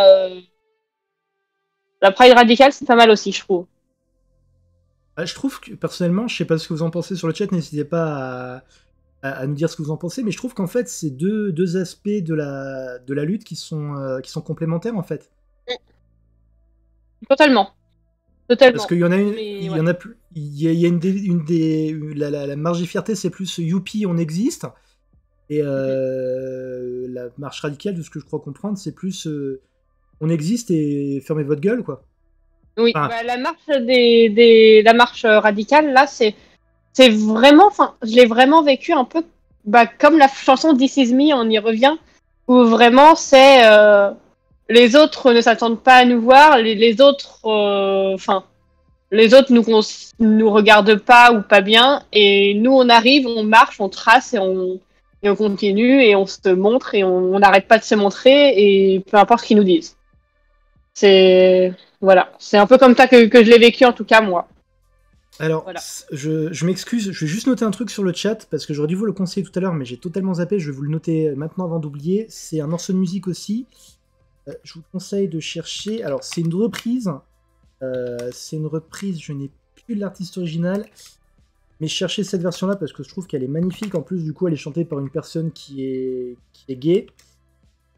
la Pride radicale, c'est pas mal aussi, je trouve. je trouve que personnellement, je sais pas ce que vous en pensez sur le chat, n'hésitez pas à nous dire ce que vous en pensez, mais je trouve qu'en fait c'est deux aspects de la lutte qui sont complémentaires en fait. Totalement. Parce Totalement. qu'il y en a une, Mais il y ouais. en a plus, il y a la marche des fiertés c'est plus youpi on existe, et Mhm. la marche radicale de ce que je crois comprendre c'est plus on existe et fermez votre gueule quoi. Oui, Enfin, bah, la marche radicale, là, c'est vraiment, enfin, je l'ai vraiment vécu un peu bah, comme la chanson This Is Me, on y revient, où vraiment c'est les autres ne s'attendent pas à nous voir, les autres, enfin, les autres nous regardent pas ou pas bien, et nous on arrive, on marche, on trace et on continue et on se montre et on n'arrête pas de se montrer et peu importe ce qu'ils nous disent. C'est voilà, c'est un peu comme ça que je l'ai vécu en tout cas moi. alors, Voilà. je m'excuse, je vais juste noter un truc sur le chat, parce que j'aurais dû vous le conseiller tout à l'heure, mais j'ai totalement zappé, je vais vous le noter maintenant avant d'oublier. C'est un morceau de musique aussi. Je vous conseille de chercher. Alors, c'est une reprise, je n'ai plus l'artiste original, mais cherchez cette version-là parce que je trouve qu'elle est magnifique. En plus, du coup, elle est chantée par une personne qui est gay.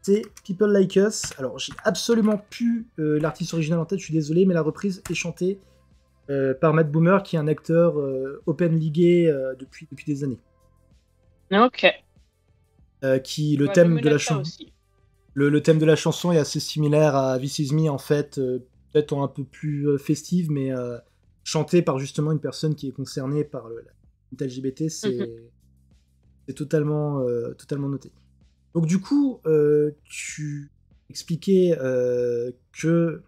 C'est People Like Us. Alors, j'ai absolument plus l'artiste original en tête, je suis désolé, mais la reprise est chantée par Matt Boomer, qui est un acteur openly gay depuis des années. Ok. Qui le Bah, je thème me de la note ça chanson, aussi. le thème de la chanson est assez similaire à This Is Me en fait, peut-être un peu plus festive, mais chanté par justement une personne qui est concernée par la communauté LGBT, Mhm. c'est totalement noté. Donc du coup, tu expliquais que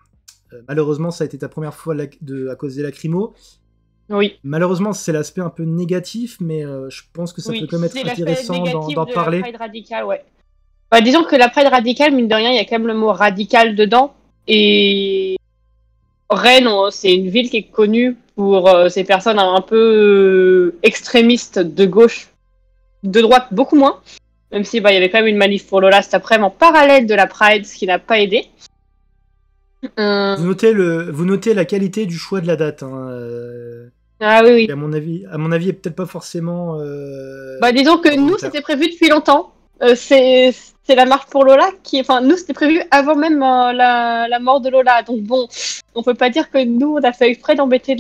malheureusement ça a été ta première fois à cause des lacrymos. Oui. Malheureusement, c'est l'aspect un peu négatif, mais je pense que ça peut quand même c'est être l'aspect intéressant négatif d'en de la parler. Pride radicale, ouais. Bah, disons que la Pride radicale, mine de rien, il y a quand même le mot radical dedans. Et Rennes, c'est une ville qui est connue pour ces personnes un peu extrémistes de gauche, de droite beaucoup moins. Même si bah, il y avait quand même une manif pour Lola cet après-midi en parallèle de la Pride, ce qui n'a pas aidé. Vous notez la qualité du choix de la date. Hein, Ah oui, qui, oui. à mon avis, est peut-être pas forcément Bah, disons que nous, volontaire. c'était prévu depuis longtemps. C'est la marche pour Lola qui. Enfin, nous, c'était prévu avant même la mort de Lola. Donc, bon, on peut pas dire que nous, on a fait exprès d'embêter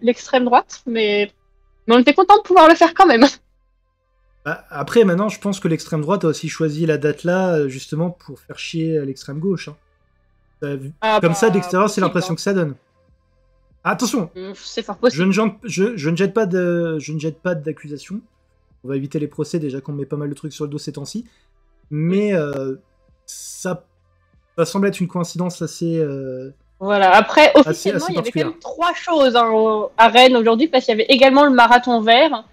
l'extrême droite, mais on était content de pouvoir le faire quand même. Bah, après, maintenant, je pense que l'extrême droite a aussi choisi la date là, justement, pour faire chier l'extrême gauche. Hein. Ah, Comme ça, bah, d'extérieur, c'est possible, l'impression hein. que ça donne. Attention, C'est fort je possible. ne jette pas d'accusation. On va éviter les procès, déjà qu'on met pas mal de trucs sur le dos ces temps-ci. Mais ça semble être une coïncidence Voilà. Après, officiellement, assez il y avait quand particulière. même 3 choses hein, à Rennes aujourd'hui, parce qu'il y avait également le marathon vert,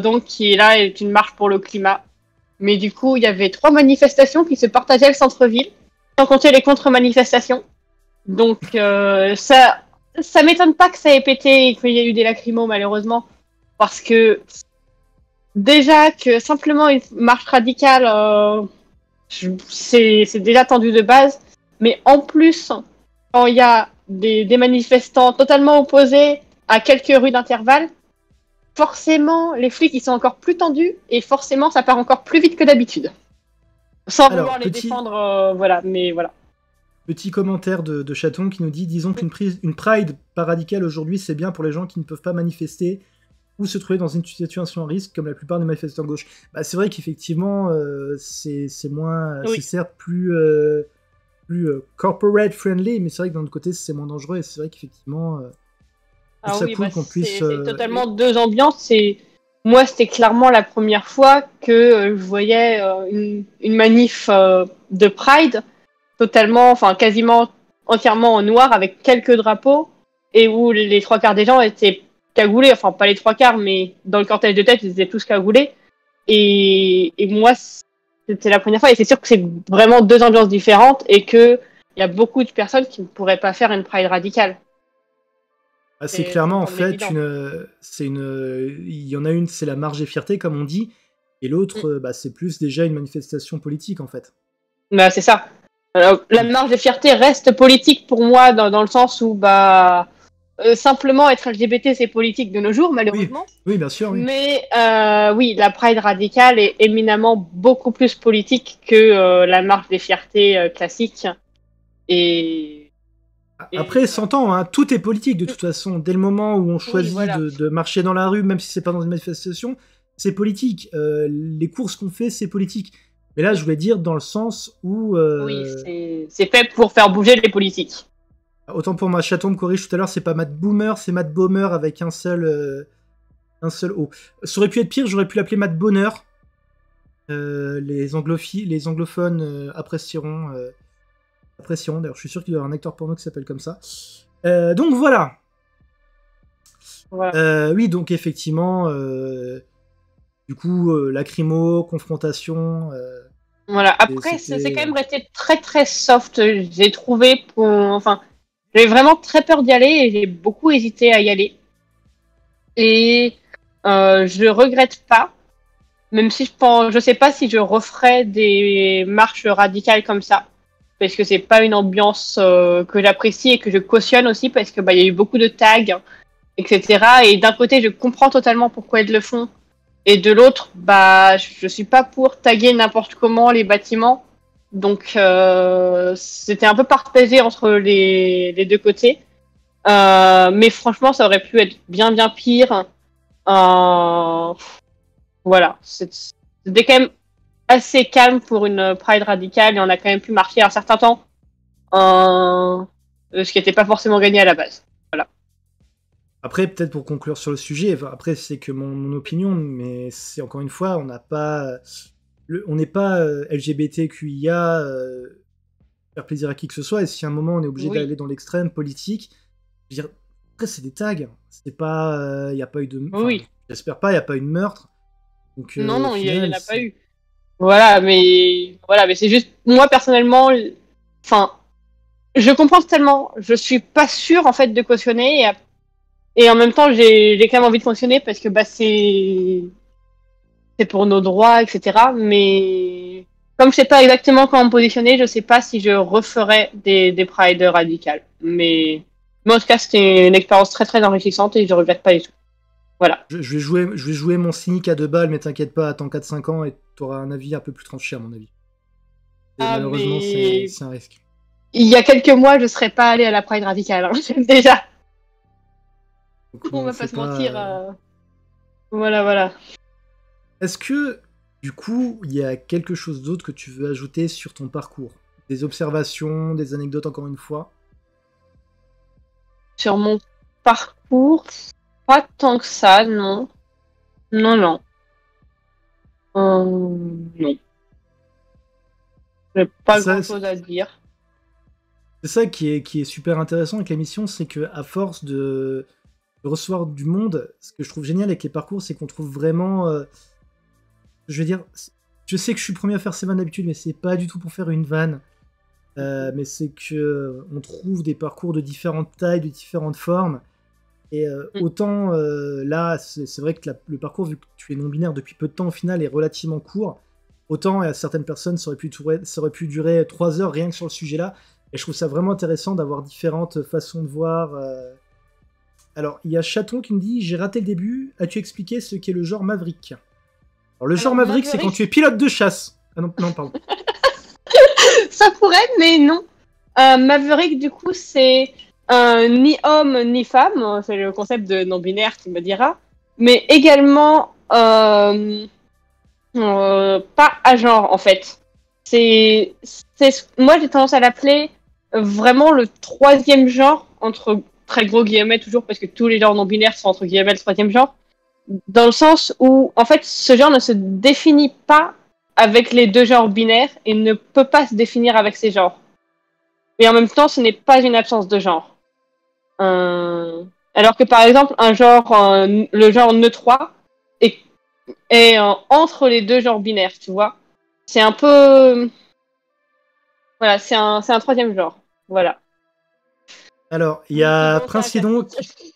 donc qui est là est une marche pour le climat. Mais du coup, il y avait 3 manifestations qui se partageaient le centre-ville, sans compter les contre-manifestations. Donc ça m'étonne pas que ça ait pété et qu'il y ait eu des lacrymos malheureusement, parce que déjà que simplement une marche radicale, c'est déjà tendu de base, mais en plus quand il y a des manifestants totalement opposés à quelques rues d'intervalle, forcément les flics ils sont encore plus tendus et forcément ça part encore plus vite que d'habitude. Sans Alors, vouloir les défendre, voilà, mais voilà. petit commentaire de Chaton qui nous dit disons une Pride pas radicale aujourd'hui, c'est bien pour les gens qui ne peuvent pas manifester ou se trouver dans une situation à risque comme la plupart des manifestants de gauche. Bah, c'est vrai qu'effectivement, c'est moins. Oui. C'est certes plus corporate friendly, mais c'est vrai que d'un autre côté, c'est moins dangereux et c'est vrai qu'effectivement, je trouve Ah ça oui, cool bah qu'on puisse. c'est totalement 2 ambiances. Moi, c'était clairement la première fois que je voyais une manif de Pride totalement, enfin quasiment entièrement en noir avec quelques drapeaux et où les 3 quarts des gens étaient cagoulés. Enfin, pas les 3 quarts, mais dans le cortège de tête, ils étaient tous cagoulés. Et moi, c'était la première fois. Et c'est sûr que c'est vraiment 2 ambiances différentes et que il y a beaucoup de personnes qui ne pourraient pas faire une Pride radicale. Ah, c'est clairement Ça me en semble fait évident. il y en a une, c'est la marche des fiertés comme on dit, et l'autre, bah, c'est plus déjà une manifestation politique en fait. Bah, c'est ça. La marge de fierté reste politique pour moi dans le sens où bah simplement être LGBT c'est politique de nos jours Oui, malheureusement. oui, bien sûr, oui. Mais oui, la Pride radicale est éminemment beaucoup plus politique que la marche des fiertés classique. Et, Après, voilà. 100 ans, hein, tout est politique de toute façon. Dès le moment où on Oui, choisit voilà. de marcher dans la rue, même si c'est pas dans une manifestation, c'est politique. Les courses qu'on fait, c'est politique. Mais là, je voulais dire dans le sens où, Oui, c'est fait pour faire bouger les politiques. autant pour moi, Chaton me corrige tout à l'heure, c'est pas Matt Boomer, c'est Matt Bomer avec un seul O. Ça aurait pu être pire, j'aurais pu l'appeler Matt Bonheur. Les anglophones apprécieront. D'ailleurs, je suis sûr qu'il y aura un acteur porno qui s'appelle comme ça. Donc voilà. Voilà. Oui, donc effectivement, du coup, lacrymo, confrontation. Voilà. Après, c'est quand C'était. même resté très très soft. J'ai trouvé enfin, j'avais vraiment très peur d'y aller et j'ai beaucoup hésité à y aller. Et je regrette pas, même si je sais pas si je referais des marches radicales comme ça, parce que c'est pas une ambiance que j'apprécie et que je cautionne aussi parce que bah il y a eu beaucoup de tags, etc. Et d'un côté, je comprends totalement pourquoi ils le font, et de l'autre, bah je suis pas pour taguer n'importe comment les bâtiments. Donc c'était un peu partagé entre les 2 côtés. Mais franchement, ça aurait pu être bien bien pire. Euh, voilà, c'était quand même assez calme pour une Pride radicale et on a quand même pu marcher un certain temps, ce qui n'était pas forcément gagné à la base. Voilà. Après, peut-être pour conclure sur le sujet, enfin, après, c'est que mon opinion, mais c'est encore une fois, on n'est pas LGBTQIA, faire plaisir à qui que ce soit, et si à un moment on est obligé Oui, d'aller dans l'extrême politique, je veux dire, Après, c'est des tags. C'est pas, il y a pas eu de, enfin, Oui. j'espère pas, il y a pas eu de meurtre. Donc Non, au non, il n'y final, en a pas eu. Voilà, mais c'est juste, moi, personnellement, enfin, je comprends totalement. Je suis pas sûre, en fait, de cautionner. Et en même temps, j'ai quand même envie de cautionner parce que bah, c'est pour nos droits, etc. Mais comme je sais pas exactement comment me positionner, je sais pas si je referais des prides radicales. Mais en tout cas, c'était une expérience très très enrichissante et je regrette pas du tout. Voilà. je vais jouer mon cynique à 2 balles, mais t'inquiète pas, attends 4-5 ans et t'auras un avis un peu plus tranché, à mon avis. Et Ah, malheureusement, mais c'est un risque. il y a quelques mois, je serais pas allée à la pride radicale, hein, déjà. Donc On non, va pas faut se pas. mentir. Voilà, voilà. Est-ce que, du coup, il y a quelque chose d'autre que tu veux ajouter sur ton parcours? Des observations, des anecdotes, encore une fois? Sur mon parcours, pas tant que ça, non. Non, non. Non. J'ai C'est pas ça, grand-chose à dire. c'est ça qui est super intéressant avec l'émission, c'est que à force de recevoir du monde, ce que je trouve génial avec les parcours, c'est qu'on trouve vraiment. Je veux dire, je sais que je suis le premier à faire ces vannes d'habitude, mais c'est pas du tout pour faire une vanne. Mais c'est que on trouve des parcours de différentes tailles, de différentes formes. Et autant là, c'est vrai que le parcours, vu que tu es non-binaire depuis peu de temps, au final, est relativement court. Autant certaines personnes, ça aurait pu durer 3 heures rien que sur le sujet-là. Et je trouve ça vraiment intéressant d'avoir différentes façons de voir. Alors, il y a Chaton qui me dit: J'ai raté le début, as-tu expliqué ce qu'est le genre Maverick? Alors, le genre Alors, Maverick, c'est quand tu es pilote de chasse. Ah non, non, pardon. ça pourrait, mais non. Maverick, du coup, c'est ni homme ni femme. C'est le concept de non-binaire, tu me diras. Mais également pas à genre, en fait. Moi, j'ai tendance à l'appeler vraiment le troisième genre, entre très gros guillemets toujours, parce que tous les genres non-binaires sont entre guillemets le troisième genre, dans le sens où, en fait, ce genre ne se définit pas avec les deux genres binaires et ne peut pas se définir avec ces genres. Mais en même temps, ce n'est pas une absence de genre. Euh, Alors que par exemple, le genre ne3 est, est entre les deux genres binaires, tu vois. C'est un peu. Voilà, c'est un troisième genre. Voilà. Alors, il y Vu a souvent, c'est un Princidon. classique.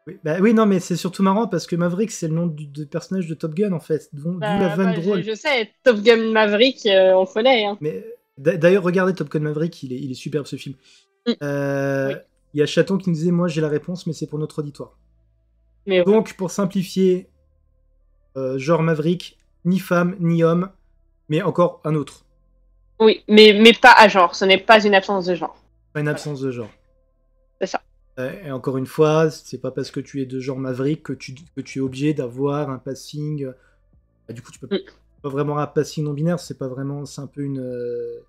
Oui, bah oui, non, mais c'est surtout marrant parce que Maverick, c'est le nom du personnage de Top Gun, en fait. D'où la vanne drôle. Je sais, Top Gun Maverick, on connaît. Hein. Mais d'ailleurs, regardez Top Gun Maverick, il est superbe ce film. Mm. Euh, Oui, Il y a Chaton qui nous disait: Moi, j'ai la réponse, mais c'est pour notre auditoire. mais voilà. Donc, pour simplifier, genre Maverick, ni femme, ni homme, mais encore un autre. Oui, mais pas à genre. Ce n'est pas une absence de genre. Pas une Voilà, absence de genre. c'est ça. Et encore une fois, c'est pas parce que tu es de genre Maverick que tu es obligé d'avoir un passing. Bah, du coup, tu peux Mm. pas vraiment un passing non binaire, c'est pas vraiment. C'est un peu une.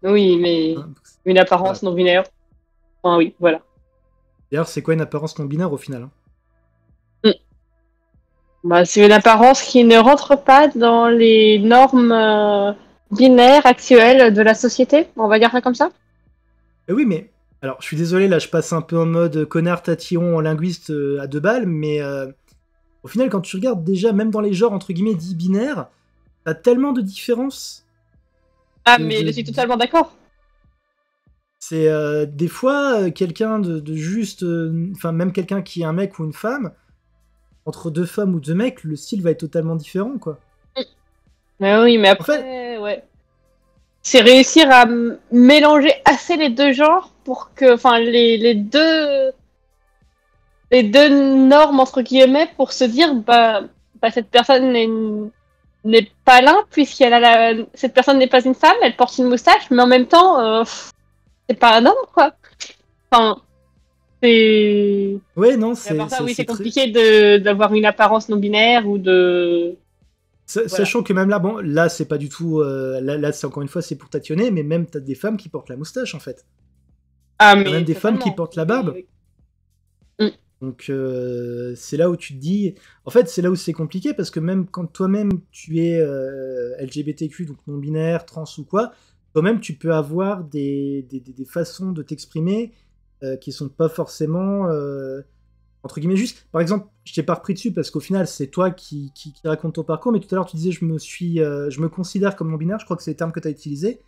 Oui, mais Un- une voilà. apparence non binaire. Enfin, oui, voilà. D'ailleurs, c'est quoi une apparence non binaire au final, hein? Mm. Bah, c'est une apparence qui ne rentre pas dans les normes binaires actuelles de la société. On va dire ça comme ça. Oui, mais. Alors, je suis désolé, là, je passe un peu en mode connard tatillon en linguiste à 2 balles, mais au final, quand tu regardes déjà, même dans les genres entre guillemets dits binaires, t'as tellement de différences. Ah, de- mais je de- suis totalement d'accord. C'est des fois quelqu'un de juste, enfin même quelqu'un qui est un mec ou une femme, entre deux femmes ou deux mecs, le style va être totalement différent, quoi. Mais oui, mais En fait, après, ouais. C'est réussir à mélanger assez les deux genres pour que, enfin, les deux normes entre guillemets pour se dire, bah cette personne n'est pas là puisqu'elle a cette personne n'est pas une femme, elle porte une moustache, mais en même temps, c'est pas un homme, quoi. Enfin, c'est. ouais, non, Et à part ça, oui, c'est c'est très. compliqué d'avoir une apparence non binaire ou de. Voilà. Sachant que même là, bon, là, c'est pas du tout. Là, c'est encore une fois, c'est pour tâtonner, mais même t'as des femmes qui portent la moustache, en fait. Ah, T'as même mais des femmes qui totalement. portent la barbe. Oui. Mm. Donc, c'est là où tu te dis. En fait, c'est là où c'est compliqué parce que même quand toi-même tu es LGBTQ, donc non-binaire, trans ou quoi, toi-même tu peux avoir des façons de t'exprimer qui sont pas forcément entre guillemets juste. Par exemple, je t'ai pas repris dessus parce qu'au final, c'est toi qui raconte ton parcours, mais tout à l'heure, tu disais, je me considère comme non-binaire, je crois que c'est le terme que tu as utilisé.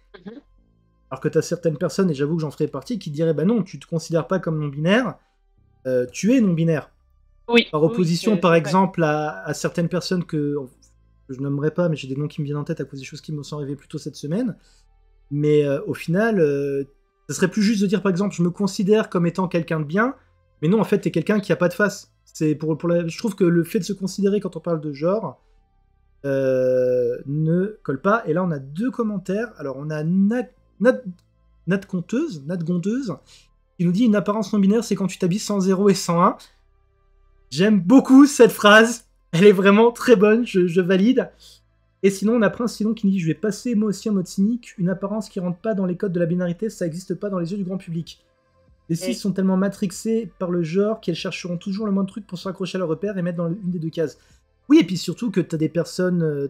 Alors que tu as certaines personnes, et j'avoue que j'en ferai partie, qui diraient, bah non, tu te considères pas comme non-binaire, tu es non-binaire. Oui. Par opposition, oui, par vrai. exemple, à certaines personnes que je nommerai pas, mais j'ai des noms qui me viennent en tête à cause des choses qui me sont arrivées plus tôt cette semaine. Mais au final, ça serait plus juste de dire, par exemple, je me considère comme étant quelqu'un de bien, mais non, en fait, t'es quelqu'un qui a pas de face. Je trouve que le fait de se considérer quand on parle de genre ne colle pas. Et là, on a 2 commentaires. Alors, on a Nat Conteuse, Nat Gondeuse, qui nous dit une apparence non binaire, c'est quand tu t'habilles sans 0 et sans 1. J'aime beaucoup cette phrase. Elle est vraiment très bonne, je valide. Et sinon, on a Prince Silon qui nous dit, je vais passer moi aussi en mode cynique, une apparence qui rentre pas dans les codes de la binarité, ça n'existe pas dans les yeux du grand public. Les cis sont tellement matrixés par le genre qu'elles chercheront toujours le moins de trucs pour se raccrocher à leur repère et mettre dans une des 2 cases. Oui, et puis surtout que t'as des personnes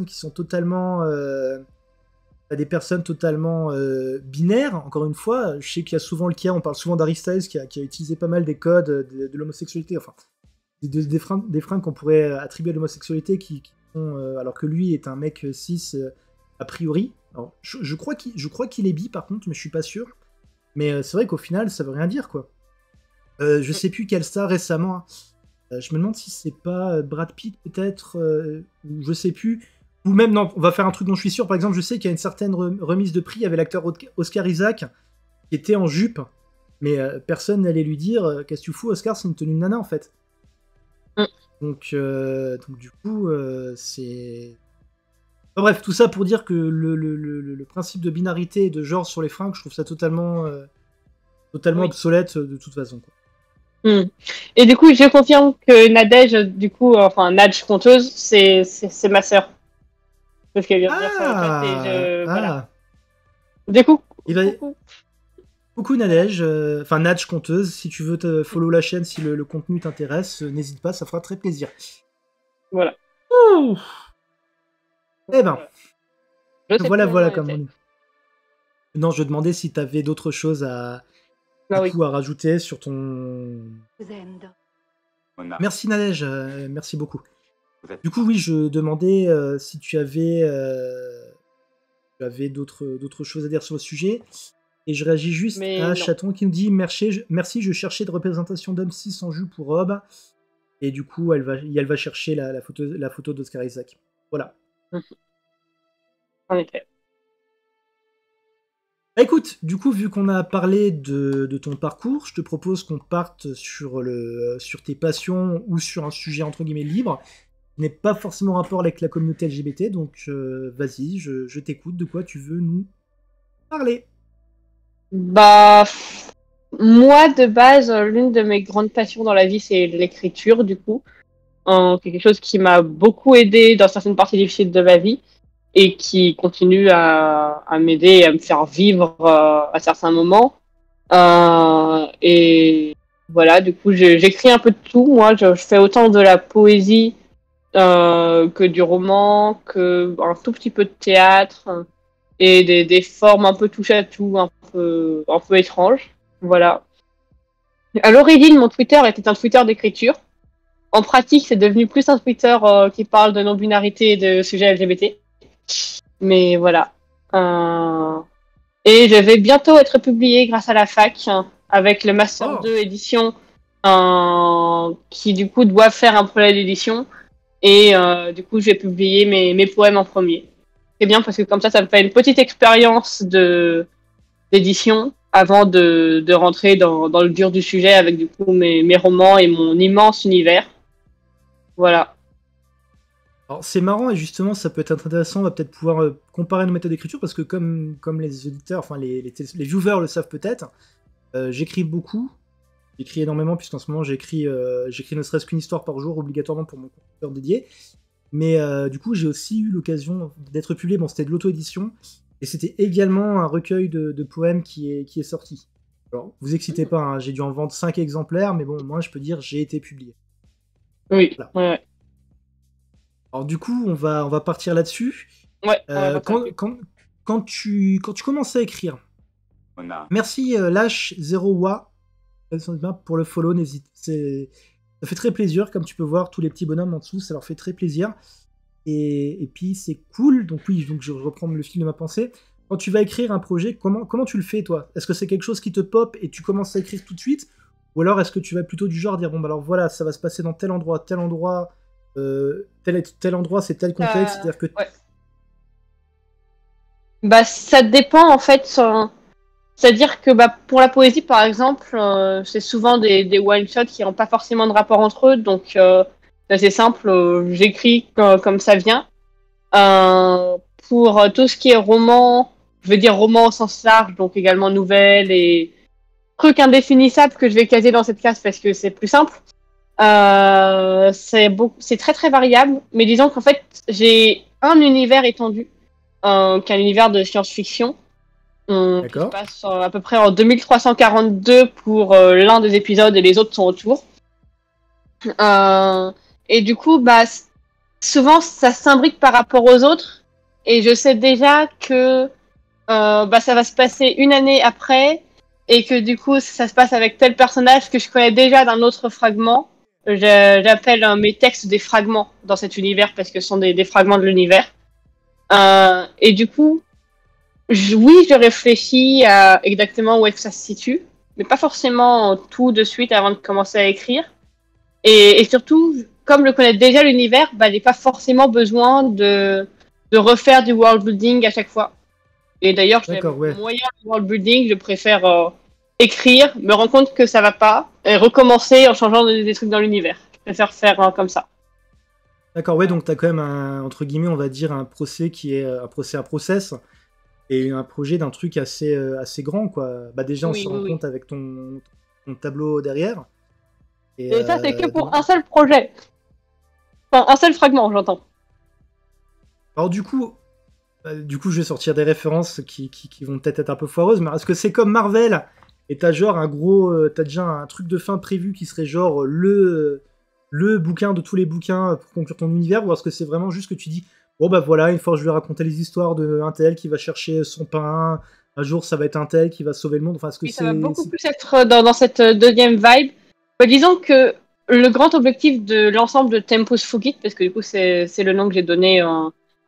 qui sont totalement... T'as des personnes totalement binaires, encore une fois. Je sais qu'il y a souvent le cas, on parle souvent d'Harry Styles qui a utilisé pas mal des codes de l'homosexualité, enfin, des fringues qu'on pourrait attribuer à l'homosexualité qui sont, alors que lui est un mec cis a priori. Alors, je crois qu'il est bi par contre, mais je suis pas sûr. Mais c'est vrai qu'au final, ça veut rien dire, quoi. Je sais plus quel star récemment. Je me demande si c'est pas Brad Pitt, peut-être, ou je sais plus. Ou même, non, on va faire un truc dont je suis sûr. Par exemple, je sais qu'il y a une certaine remise de prix. Il y avait l'acteur Oscar Isaac qui était en jupe. Mais personne n'allait lui dire qu'est-ce que tu fous, Oscar, c'est une tenue de nana, en fait. Donc du coup, c'est... Enfin, bref, tout ça pour dire que le principe de binarité et de genre sur les fringues, je trouve ça totalement obsolète de toute façon, quoi. Et du coup, je confirme que Nadège, du coup, enfin Nadj Conteuse, c'est ma sœur. Parce qu'elle vient de dire ça en chat et voilà. Du coup, coucou Nadège, enfin Nadj Conteuse, si tu veux te follow la chaîne, si le contenu t'intéresse, n'hésite pas, ça fera très plaisir. Voilà. Ouh. Eh ben, voilà comme on est. Non, je demandais si t'avais d'autres choses à rajouter sur ton... Merci Nadège, merci beaucoup. Du coup, oui, je demandais si tu avais d'autres choses à dire sur le sujet. Et je réagis juste à Chaton qui nous dit merci, je cherchais de représentation d'homme cis en jupe ou robe. Et du coup, elle va chercher la photo d'Oscar Isaac. Voilà. En effet. Bah, écoute, du coup, vu qu'on a parlé de ton parcours, je te propose qu'on parte sur tes passions ou sur un sujet entre guillemets libre, qui n'est pas forcément en rapport avec la communauté LGBT. Donc, vas-y, je t'écoute. De quoi tu veux nous parler? Bah, moi, de base, l'une de mes grandes passions dans la vie, c'est l'écriture, du coup. Quelque chose qui m'a beaucoup aidé dans certaines parties difficiles de ma vie et qui continue à m'aider et à me faire vivre à certains moments. Et voilà, du coup, j'écris un peu de tout. Moi, je fais autant de la poésie que du roman, que un tout petit peu de théâtre et des formes un peu touche à tout, un peu étranges. Voilà. À l'origine, mon Twitter était un Twitter d'écriture. En pratique, c'est devenu plus un Twitter qui parle de non-binarité et de sujets LGBT. Mais voilà. Et je vais bientôt être publié grâce à la fac avec le Master 2 édition qui du coup doit faire un projet d'édition. Et du coup, je vais publier mes poèmes en premier. C'est bien parce que comme ça me fait une petite expérience d'édition avant de rentrer dans le dur du sujet avec du coup mes romans et mon immense univers. Voilà. Alors c'est marrant et justement ça peut être intéressant, on va peut-être pouvoir comparer nos méthodes d'écriture parce que comme les auditeurs, enfin les viewers le savent peut-être, j'écris beaucoup, j'écris énormément puisqu'en ce moment j'écris ne serait-ce qu'une histoire par jour obligatoirement pour mon compte dédié, mais du coup j'ai aussi eu l'occasion d'être publié, bon c'était de l'auto-édition, et c'était également un recueil de poèmes qui est sorti. Alors vous excitez pas, hein, j'ai dû en vendre 5 exemplaires, mais bon moi je peux dire j'ai été publié. Oui, voilà. Ouais. Alors du coup, on va partir là-dessus. Ouais. Quand tu commençais à écrire, merci Lash 0wa pour le follow, n'hésite. Ça fait très plaisir, comme tu peux voir, tous les petits bonhommes en dessous, ça leur fait très plaisir. Et puis c'est cool, donc oui, donc je reprends le fil de ma pensée. Quand tu vas écrire un projet, comment tu le fais toi? Est-ce que c'est quelque chose qui te pop et tu commences à écrire tout de suite? Ou alors est-ce que tu vas plutôt du genre dire bon bah alors voilà, ça va se passer dans tel endroit, tel endroit, c'est tel contexte, c'est-à-dire que... Ouais. Bah, ça dépend en fait. C'est-à-dire que bah, pour la poésie, par exemple, c'est souvent des one-shots qui n'ont pas forcément de rapport entre eux. Donc, c'est assez simple. J'écris comme ça vient. Euh, pour tout ce qui est roman, je veux dire roman au sens large, donc également nouvelles et trucs indéfinissables que je vais caser dans cette case parce que c'est plus simple. C'est très très variable. Mais disons qu'en fait, j'ai un univers étendu, qui est un univers de science-fiction qui se D'accord. passe à peu près en 2342 pour l'un des épisodes et les autres sont autour. Euh, et du coup, bah, souvent, ça s'imbrique par rapport aux autres. Et je sais déjà que bah, ça va se passer une année après et que du coup, ça se passe avec tel personnage que je connais déjà d'un autre fragment. J'appelle mes textes des fragments dans cet univers parce que ce sont des fragments de l'univers. Et du coup, oui, je réfléchis à exactement où est-ce que ça se situe, mais pas forcément tout de suite avant de commencer à écrire. Et surtout, comme je connais déjà l'univers, bah, j'ai pas forcément besoin de refaire du world building à chaque fois. Et d'ailleurs, j'aime D'accord, ouais. moyen le world building, je préfère écrire, me rendre compte que ça va pas, et recommencer en changeant des trucs dans l'univers. Je préfère faire comme ça. D'accord, ouais, donc t'as quand même un, entre guillemets, on va dire, un procès qui est un process, et un projet d'un truc assez grand, quoi. Bah déjà, on Oui, se oui, rend oui. compte avec ton tableau derrière. Et Et ça, c'est que pour donc... un seul projet. Enfin, un seul fragment, j'entends. Alors du coup, je vais sortir des références qui vont peut-être être un peu foireuses, mais est-ce que c'est comme Marvel et t'as genre t'as déjà un truc de fin prévu qui serait genre le bouquin de tous les bouquins pour conclure ton univers, ou est-ce que c'est vraiment juste que tu dis bon bah voilà, une fois je vais raconter les histoires de un tel qui va chercher son pain, un jour ça va être un tel qui va sauver le monde, enfin est-ce que Oui, ça va c'est... beaucoup plus être dans cette deuxième vibe. Bah, disons que le grand objectif de l'ensemble de Tempus Fugit, parce que du coup c'est le nom que j'ai donné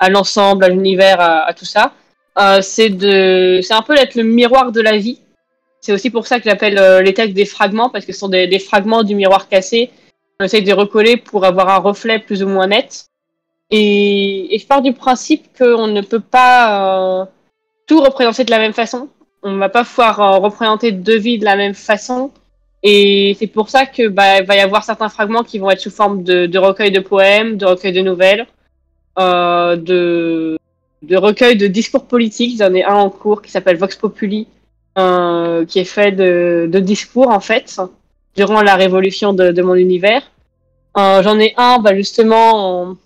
à l'ensemble, à l'univers, à tout ça, c'est un peu d'être le miroir de la vie. C'est aussi pour ça que j'appelle les textes des fragments, parce que ce sont des fragments du miroir cassé. On essaye de les recoller pour avoir un reflet plus ou moins net. Et je pars du principe qu'on ne peut pas tout représenter de la même façon. On va pas pouvoir représenter deux vies de la même façon. Et c'est pour ça que bah, il va y avoir certains fragments qui vont être sous forme de recueils de poèmes, de recueils de nouvelles, euh, de, de recueils de discours politiques. J'en ai un en cours qui s'appelle Vox Populi, qui est fait de discours en fait durant la révolution de mon univers. J'en ai un bah, justement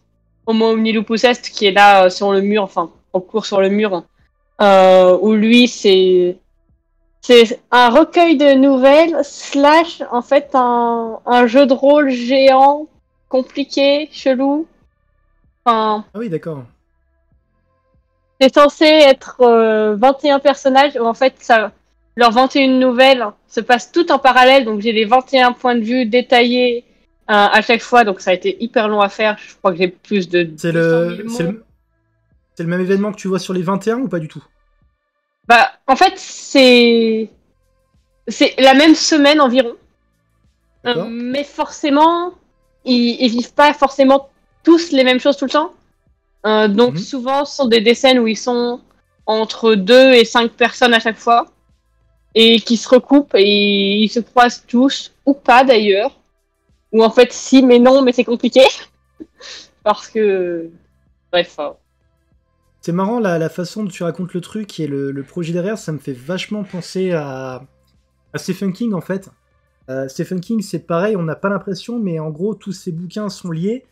Homo Omni Lupus Est qui est là sur le mur, enfin en cours sur le mur, où lui c'est un recueil de nouvelles slash en fait un jeu de rôle géant compliqué, chelou. Enfin, Ah oui, d'accord. c'est censé être 21 personnages où en fait ça, leurs 21 nouvelles se passent toutes en parallèle, donc j'ai les 21 points de vue détaillés à chaque fois, donc ça a été hyper long à faire. Je crois que j'ai plus de C'est 200 000 mots. c'est le même événement que tu vois sur les 21 ou pas du tout? Bah, en fait, c'est la même semaine environ. D'accord. Mais forcément, ils vivent pas forcément tous les mêmes choses tout le temps. Donc Mhm. souvent, ce sont des scènes où ils sont entre 2 et 5 personnes à chaque fois et qui se recoupent et ils se croisent tous ou pas d'ailleurs. Ou en fait, si, mais non, mais c'est compliqué parce que bref. C'est marrant la façon dont tu racontes le truc et le projet derrière, ça me fait vachement penser à Stephen King en fait. Stephen King, c'est pareil, on n'a pas l'impression, mais en gros, tous ces bouquins sont liés.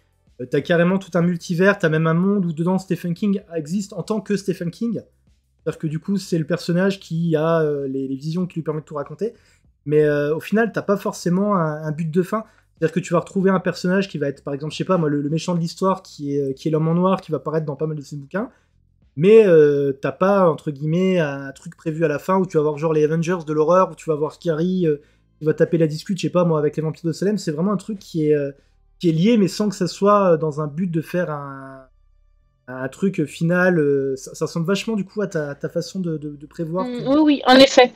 T'as carrément tout un multivers, t'as même un monde où dedans Stephen King existe en tant que Stephen King. C'est-à-dire que du coup, c'est le personnage qui a les visions qui lui permettent de tout raconter. Mais au final, t'as pas forcément un but de fin. C'est-à-dire que tu vas retrouver un personnage qui va être, par exemple, je sais pas moi, le méchant de l'histoire qui est l'homme en noir, qui va apparaître dans pas mal de ses bouquins. Mais t'as pas, entre guillemets, un truc prévu à la fin où tu vas voir genre les Avengers de l'horreur, où tu vas voir Carrie va taper la discute, je sais pas moi, avec les vampires de Salem. C'est vraiment un truc qui est lié, mais sans que ça soit dans un but de faire un truc final. Ça ressemble vachement du coup à ta façon de prévoir. Oui, oui, en effet.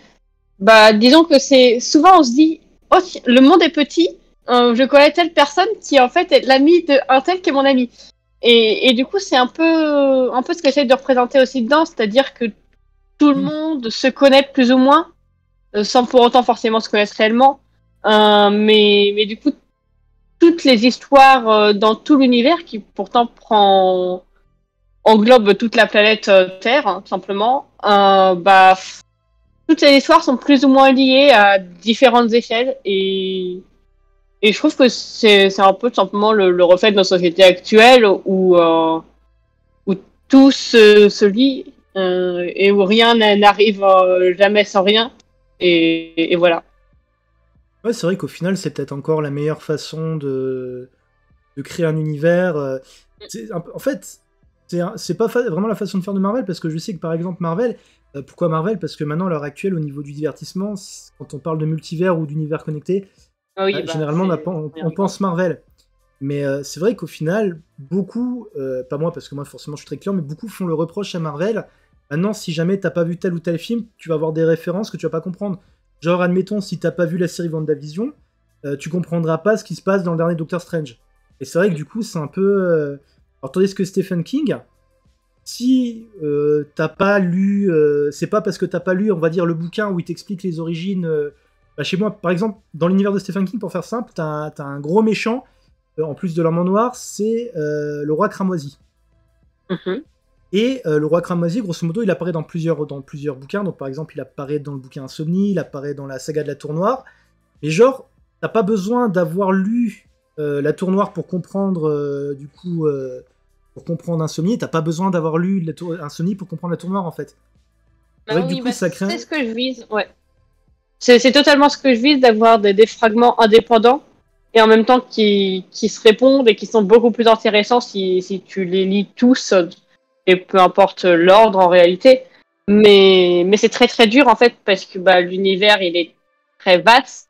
Bah, disons que c'est souvent on se dit, oh, le monde est petit. Je connais telle personne qui en fait est l'ami d'un tel qui est mon ami. Et du coup, c'est un peu ce que j'essaie de représenter aussi dedans, c'est-à-dire que tout le monde se connaît plus ou moins, sans pour autant forcément se connaître réellement. Mais du coup, toutes les histoires dans tout l'univers, qui pourtant englobe toute la planète Terre, hein, tout simplement, bah, toutes les histoires sont plus ou moins liées à différentes échelles et je trouve que c'est un peu tout simplement le reflet de notre société actuelle où tout se lie et où rien n'arrive jamais sans rien. Et voilà. Ouais, c'est vrai qu'au final, c'est peut-être encore la meilleure façon de créer un univers. En fait, c'est pas vraiment la façon de faire de Marvel, parce que je sais que par exemple Marvel, pourquoi Marvel? Parce que maintenant, à l'heure actuelle, au niveau du divertissement, quand on parle de multivers ou d'univers connecté, Ah oui, généralement on pense Marvel. Mais c'est vrai qu'au final, beaucoup, pas moi parce que moi forcément je suis très client, mais beaucoup font le reproche à Marvel. Maintenant, si jamais t'as pas vu tel ou tel film, tu vas avoir des références que tu vas pas comprendre. Genre, admettons, si t'as pas vu la série WandaVision, tu comprendras pas ce qui se passe dans le dernier Doctor Strange. Et c'est vrai que du coup, c'est un peu... Alors, tandis que Stephen King, si t'as pas lu... c'est pas parce que t'as pas lu, on va dire, le bouquin où il t'explique les origines... Bah, chez moi, par exemple, dans l'univers de Stephen King, pour faire simple, t'as un gros méchant, en plus de l'homme noir, c'est le roi cramoisi. Et le roi cramoisi, grosso modo, il apparaît dans plusieurs bouquins. Donc, par exemple, il apparaît dans le bouquin Insomnie, il apparaît dans la saga de la Tour Noire. Et genre, t'as pas besoin d'avoir lu la Tour Noire pour comprendre, pour comprendre Insomnie. T'as pas besoin d'avoir lu Insomnie pour comprendre la Tour Noire, en fait. Bah oui, coup, ça crée... C'est ce que je vise, ouais. C'est totalement ce que je vise, d'avoir des fragments indépendants et en même temps qui se répondent et qui sont beaucoup plus intéressants si tu les lis tous, et peu importe l'ordre en réalité. Mais c'est très très dur en fait, parce que bah, l'univers il est très vaste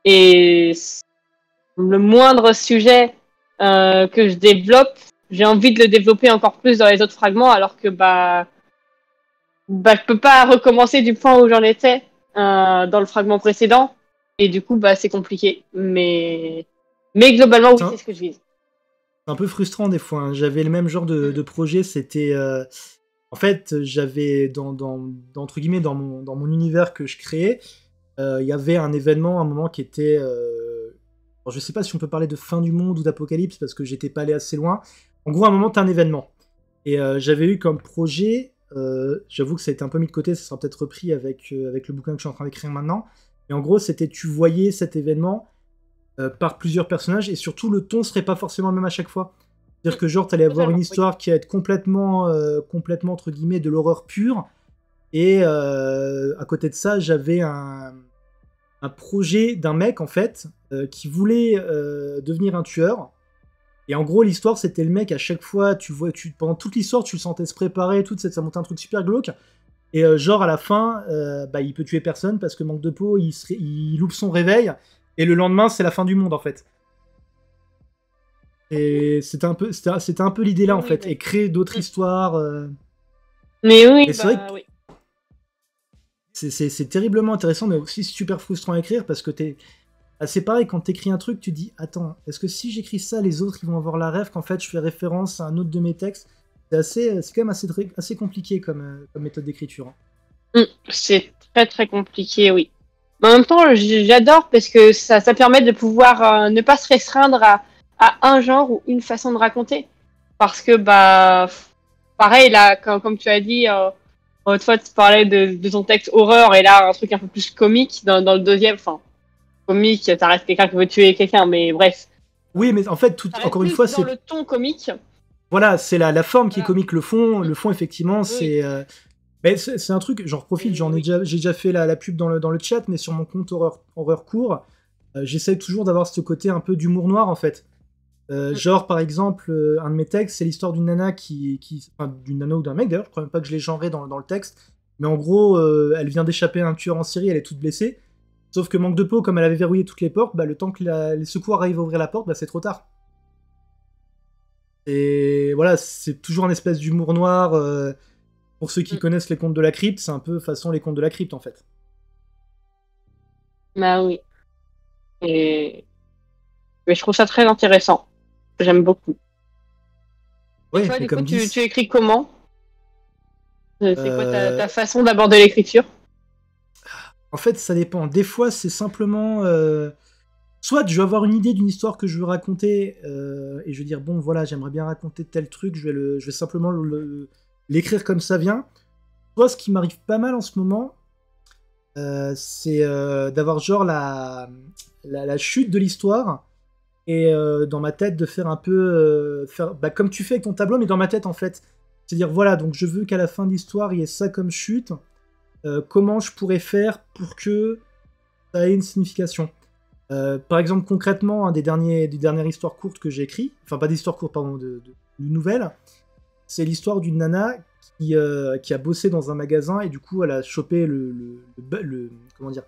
et le moindre sujet que je développe, j'ai envie de le développer encore plus dans les autres fragments, alors que je peux pas recommencer du point où j'en étais dans le fragment précédent, et du coup bah c'est compliqué, mais globalement oui, c'est ce que je vise. C'est un peu frustrant des fois, hein. J'avais le même genre de projet, c'était en fait j'avais entre guillemets dans mon univers que je créais, il y avait un événement à un moment qui était alors, je sais pas si on peut parler de fin du monde ou d'apocalypse parce que j'étais pas allé assez loin. En gros, à un moment t'as un événement et j'avais eu comme projet, j'avoue que ça a été un peu mis de côté, ça sera peut-être repris avec le bouquin que je suis en train d'écrire maintenant. Et en gros, c'était tu voyais cet événement par plusieurs personnages et surtout le ton serait pas forcément le même à chaque fois. C'est-à-dire que genre t'allais avoir une histoire qui allait être complètement entre guillemets de l'horreur pure et à côté de ça, j'avais un projet d'un mec en fait qui voulait devenir un tueur. Et en gros, l'histoire, c'était le mec, à chaque fois, pendant toute l'histoire, tu le sentais se préparer, ça montait un truc super glauque. Et genre, à la fin, bah, il peut tuer personne parce que manque de peau, il loupe son réveil. Et le lendemain, c'est la fin du monde, en fait. Et c'était un peu l'idée là, en fait. Et créer d'autres histoires. Mais oui, c'est vrai que oui. C'est terriblement intéressant, mais aussi super frustrant à écrire parce que c'est pareil, quand t'écris un truc, tu dis « Attends, est-ce que si j'écris ça, les autres, ils vont avoir la rêve qu'en fait, je fais référence à un autre de mes textes ?» C'est quand même assez compliqué comme méthode d'écriture. C'est très très compliqué, oui. Mais en même temps, j'adore parce que ça permet de pouvoir ne pas se restreindre à un genre ou une façon de raconter. Parce que, bah, pareil, là, comme tu as dit, autrefois, tu parlais de ton texte horreur, et là, un truc un peu plus comique dans le deuxième, enfin, comique, ça reste quelqu'un qui veut tuer quelqu'un, mais bref. Oui, mais en fait, encore une fois, c'est dans le ton comique. Voilà, c'est la forme qui est comique. Le fond, effectivement, oui. C'est un truc, j'en profite, j'ai déjà fait la pub dans le chat, mais sur mon compte horreur court, j'essaie toujours d'avoir ce côté un peu d'humour noir, en fait. Genre, par exemple, un de mes textes, c'est l'histoire d'une nana enfin, d'une nana ou d'un mec, d'ailleurs, je crois même pas que je l'ai genré dans le texte, mais en gros, elle vient d'échapper à un tueur en série, elle est toute blessée. Sauf que manque de peau, comme elle avait verrouillé toutes les portes, bah, le temps que les secours arrivent à ouvrir la porte, bah, c'est trop tard. Et voilà, c'est toujours un espèce d'humour noir. Pour ceux qui connaissent les contes de la crypte, c'est un peu façon les contes de la crypte, en fait. Bah oui. Et mais je trouve ça très intéressant. J'aime beaucoup. Et Ouais, toi, mais du coup, comme dit, tu écris comment? C'est quoi ta façon d'aborder l'écriture? en fait, ça dépend. Des fois, c'est simplement... soit je vais avoir une idée d'une histoire que je veux raconter, et je vais dire, bon, voilà, j'aimerais bien raconter tel truc, je vais simplement l'écrire comme ça vient. Soit, ce qui m'arrive pas mal en ce moment, c'est d'avoir genre la chute de l'histoire, et dans ma tête de faire un peu... bah, comme tu fais avec ton tableau, mais dans ma tête, en fait. C'est-à-dire, voilà, donc je veux qu'à la fin de l'histoire, il y ait ça comme chute. Comment je pourrais faire pour que ça ait une signification. Par exemple, concrètement, des dernières histoires courtes que j'ai écrites, enfin pas d'histoires courtes, pardon, de nouvelles, c'est l'histoire d'une nana qui a bossé dans un magasin et du coup elle a chopé comment dire,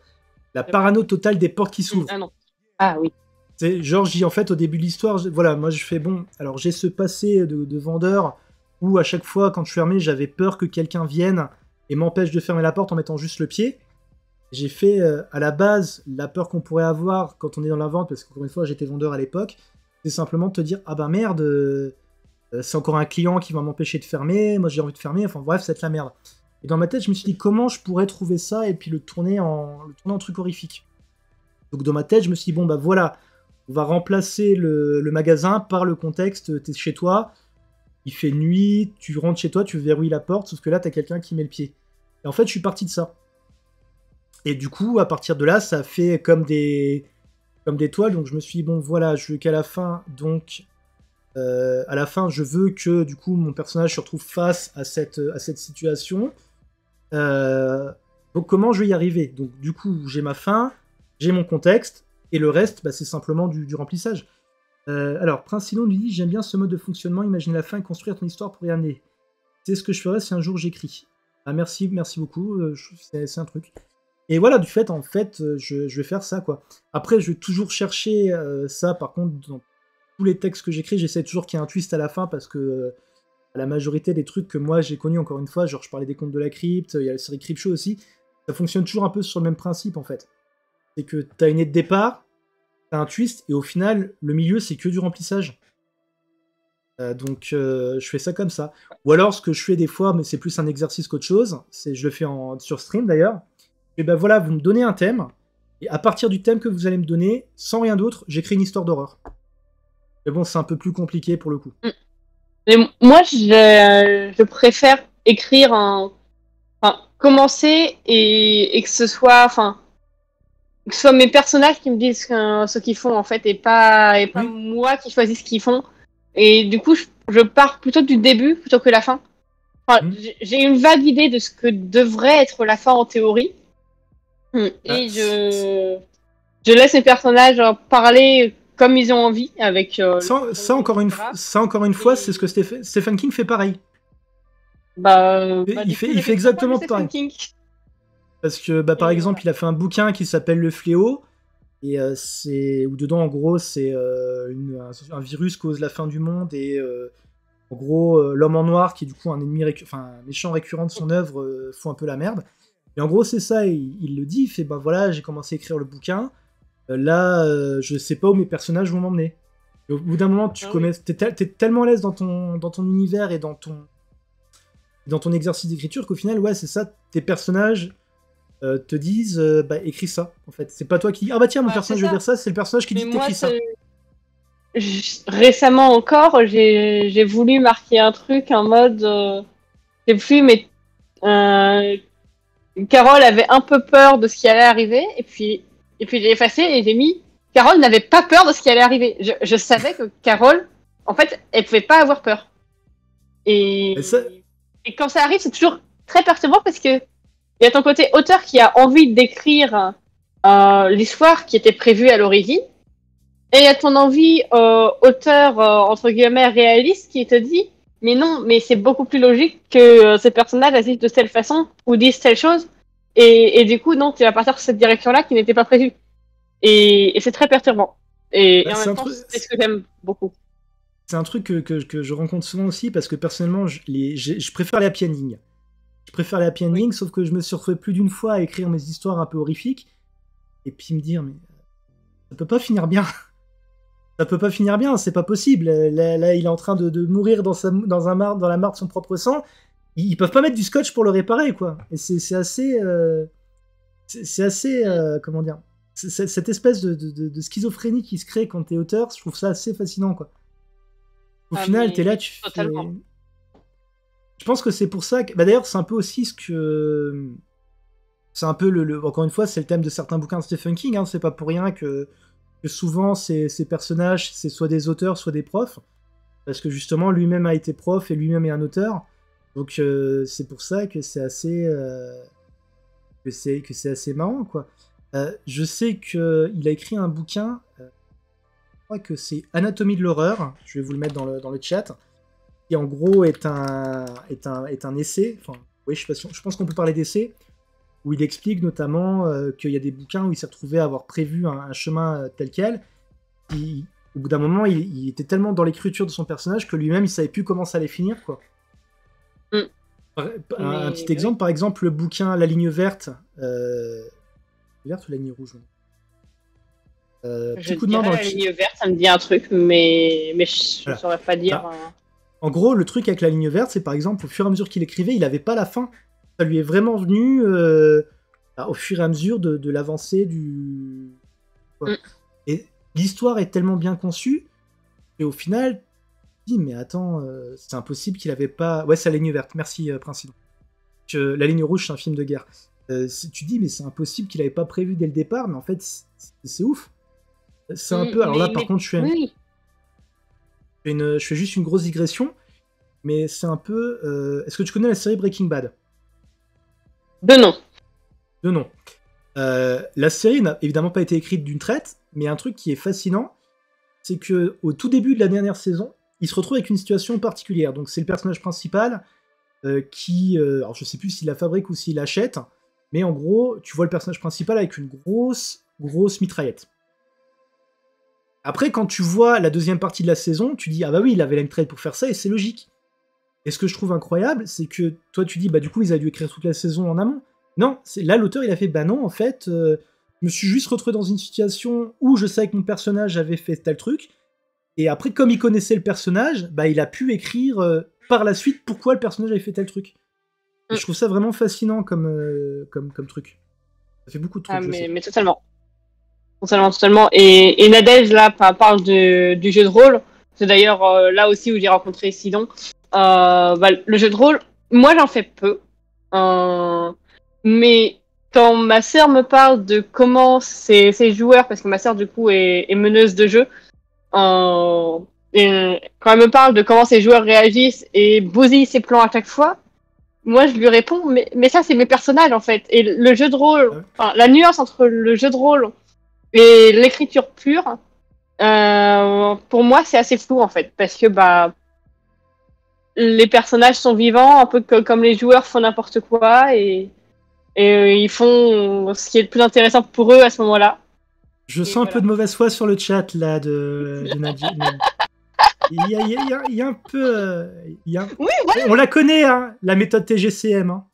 la parano totale des portes qui s'ouvrent. Ah non. Ah oui. C'est genre, en fait, au début de l'histoire, voilà, moi je fais bon, alors j'ai ce passé de vendeur où à chaque fois quand je fermais, j'avais peur que quelqu'un vienne et m'empêche de fermer la porte en mettant juste le pied. J'ai fait à la base la peur qu'on pourrait avoir quand on est dans la vente, parce qu'encore une fois j'étais vendeur à l'époque, c'est simplement de te dire ah bah merde, c'est encore un client qui va m'empêcher de fermer, moi j'ai envie de fermer, enfin bref, c'est de la merde. Et dans ma tête je me suis dit comment je pourrais trouver ça et puis le tourner en truc horrifique. Donc dans ma tête je me suis dit bon bah voilà, on va remplacer le magasin par le contexte, t'es chez toi, il fait nuit, tu rentres chez toi, tu verrouilles la porte, sauf que là t'as quelqu'un qui met le pied. Et en fait je suis parti de ça. Et du coup, à partir de là, ça fait comme des toiles. Donc je me suis dit, bon voilà, je veux qu'à la fin, donc à la fin, je veux que du coup mon personnage se retrouve face à cette situation. Donc comment je vais y arriver? Donc du coup, j'ai ma fin, j'ai mon contexte, et le reste, bah, c'est simplement du remplissage. Alors, Prince Silon lui dit, j'aime bien ce mode de fonctionnement, imaginer la fin et construire ton histoire pour y amener. C'est ce que je ferais si un jour j'écris. Ah merci beaucoup, c'est un truc. Et voilà, du fait, en fait, je vais faire ça, quoi. Après, je vais toujours chercher ça, par contre, dans tous les textes que j'écris, j'essaie toujours qu'il y ait un twist à la fin, parce que la majorité des trucs que moi j'ai connus, encore une fois, genre je parlais des contes de la crypte, il y a la série Cryptshow aussi, ça fonctionne toujours un peu sur le même principe, en fait. C'est que t'as une idée de départ, t'as un twist, et au final, le milieu, c'est que du remplissage. Donc, je fais ça comme ça. Ou alors, ce que je fais des fois, mais c'est plus un exercice qu'autre chose, c'est je le fais sur stream, d'ailleurs. Et ben voilà, vous me donnez un thème, et à partir du thème que vous allez me donner, sans rien d'autre, j'écris une histoire d'horreur. Mais bon, c'est un peu plus compliqué pour le coup. Mais moi, je préfère écrire commencer et que ce soit, mes personnages qui me disent ce qu'ils font en fait, et pas Oui. moi qui choisis ce qu'ils font. Et du coup, je pars plutôt du début plutôt que la fin. J'ai une vague idée de ce que devrait être la fin en théorie. Et je laisse mes personnages parler comme ils ont envie avec. Ça encore une fois, c'est ce que Stephen King fait pareil. Il fait exactement pareil. Parce que par exemple, il a fait un bouquin qui s'appelle Le Fléau, et où dedans en gros c'est un virus cause la fin du monde, et en gros l'homme en noir qui est du coup un méchant récurrent de son œuvre fout un peu la merde. Et en gros, c'est ça, il le dit, il fait, voilà, j'ai commencé à écrire le bouquin, là, je sais pas où mes personnages vont m'emmener. Et au bout d'un moment, t'es tellement à l'aise dans ton univers et dans ton exercice d'écriture qu'au final, ouais, c'est ça, tes personnages te disent, écris ça, en fait. C'est pas toi qui dis, ah bah tiens, mon personnage veut dire ça, c'est le personnage qui dit, t'écris ça. Récemment encore, j'ai voulu marquer un truc en mode, j'ai plus, mais Carole avait un peu peur de ce qui allait arriver, et puis j'ai effacé et j'ai mis Carole n'avait pas peur de ce qui allait arriver. Je savais que Carole, en fait, elle pouvait pas avoir peur. Et quand ça arrive, c'est toujours très perturbant parce que il y a ton côté auteur qui a envie d'écrire l'histoire qui était prévue à l'origine, et il y a ton envie auteur entre guillemets réaliste qui te dit mais non, mais c'est beaucoup plus logique que ces personnages agissent de telle façon ou disent telle chose. Et du coup, non, tu vas partir sur cette direction-là qui n'était pas prévue. Et c'est très perturbant. Et en même temps, c'est ce que j'aime beaucoup. C'est un truc que je rencontre souvent aussi, parce que personnellement, je préfère les happy endings. Je préfère les happy endings, sauf que je me suis retrouvé plus d'une fois à écrire mes histoires un peu horrifiques, et puis me dire, mais ça peut pas finir bien. Ça peut pas finir bien, c'est pas possible. Là, il est en train de mourir dans la mare de son propre sang. Ils peuvent pas mettre du scotch pour le réparer, quoi. Et c'est assez... comment dire, cette espèce de schizophrénie qui se crée quand t'es auteur, je trouve ça assez fascinant, quoi. Au final, t'es là, tu fais... Totalement. Je pense que c'est pour ça que... Bah, d'ailleurs, c'est un peu aussi ce que... C'est un peu encore une fois, c'est le thème de certains bouquins de Stephen King, hein. C'est pas pour rien que souvent, ces personnages, c'est soit des auteurs, soit des profs. Parce que justement, lui-même a été prof et lui-même est un auteur. Donc, c'est pour ça que c'est assez... que c'est assez marrant, quoi. Je sais qu'il a écrit un bouquin, je crois que c'est Anatomie de l'horreur, je vais vous le mettre dans le chat, qui en gros est un essai, enfin, oui, je pense qu'on peut parler d'essai, où il explique notamment qu'il y a des bouquins où il s'est retrouvé à avoir prévu un chemin tel quel. Au bout d'un moment, il était tellement dans l'écriture de son personnage que lui-même, il savait plus comment ça allait finir, quoi. Un petit exemple, par exemple, le bouquin La ligne verte. Verte ou la ligne rouge? Petit coup de main dans la ligne verte, ça me dit un truc, mais je ne saurais pas dire. En gros, le truc avec la ligne verte, c'est par exemple, au fur et à mesure qu'il écrivait, il n'avait pas la fin. Ça lui est vraiment venu au fur et à mesure de l'avancée du... Et l'histoire est tellement bien conçue, et au final... mais attends, c'est impossible qu'il avait pas... Ouais, c'est la ligne verte, merci Principe. La ligne rouge, c'est un film de guerre. Tu dis, mais c'est impossible qu'il avait pas prévu dès le départ, mais en fait, c'est ouf. C'est un peu... Alors là, par contre, je fais juste une grosse digression, mais c'est un peu... Est-ce que tu connais la série Breaking Bad? De nom. La série n'a évidemment pas été écrite d'une traite, mais un truc qui est fascinant, c'est que au tout début de la dernière saison, il se retrouve avec une situation particulière. Donc c'est le personnage principal qui... alors je sais plus s'il la fabrique ou s'il l'achète, mais en gros, tu vois le personnage principal avec une grosse mitraillette. Après, quand tu vois la deuxième partie de la saison, tu dis, ah bah oui, il avait la mitraillette pour faire ça, et c'est logique. Et ce que je trouve incroyable, c'est que toi tu dis, bah du coup, ils avaient dû écrire toute la saison en amont. Non, là, l'auteur, il a fait, bah non, en fait, je me suis juste retrouvé dans une situation où je savais que mon personnage avait fait tel truc, et après, comme il connaissait le personnage, bah il a pu écrire par la suite pourquoi le personnage avait fait tel truc. Et je trouve ça vraiment fascinant comme truc. Ça fait beaucoup de trucs. Mais totalement. Totalement. Et Nadège, là, parle du jeu de rôle. C'est d'ailleurs là aussi où j'ai rencontré Sidon. Le jeu de rôle, moi j'en fais peu. Mais quand ma sœur me parle de comment ces joueurs, parce que ma sœur du coup est meneuse de jeu, et quand elle me parle de comment ces joueurs réagissent et bousillent ses plans à chaque fois, moi je lui réponds mais ça c'est mes personnages en fait. Et le jeu de rôle, enfin, la nuance entre le jeu de rôle et l'écriture pure, pour moi c'est assez flou en fait, parce que les personnages sont vivants, un peu comme les joueurs font n'importe quoi, et ils font ce qui est le plus intéressant pour eux à ce moment-là. Je sens un peu de mauvaise foi sur le chat là de Nadia. Il y a un peu... Oui, voilà. On la connaît, hein, la méthode TGCM. Hein.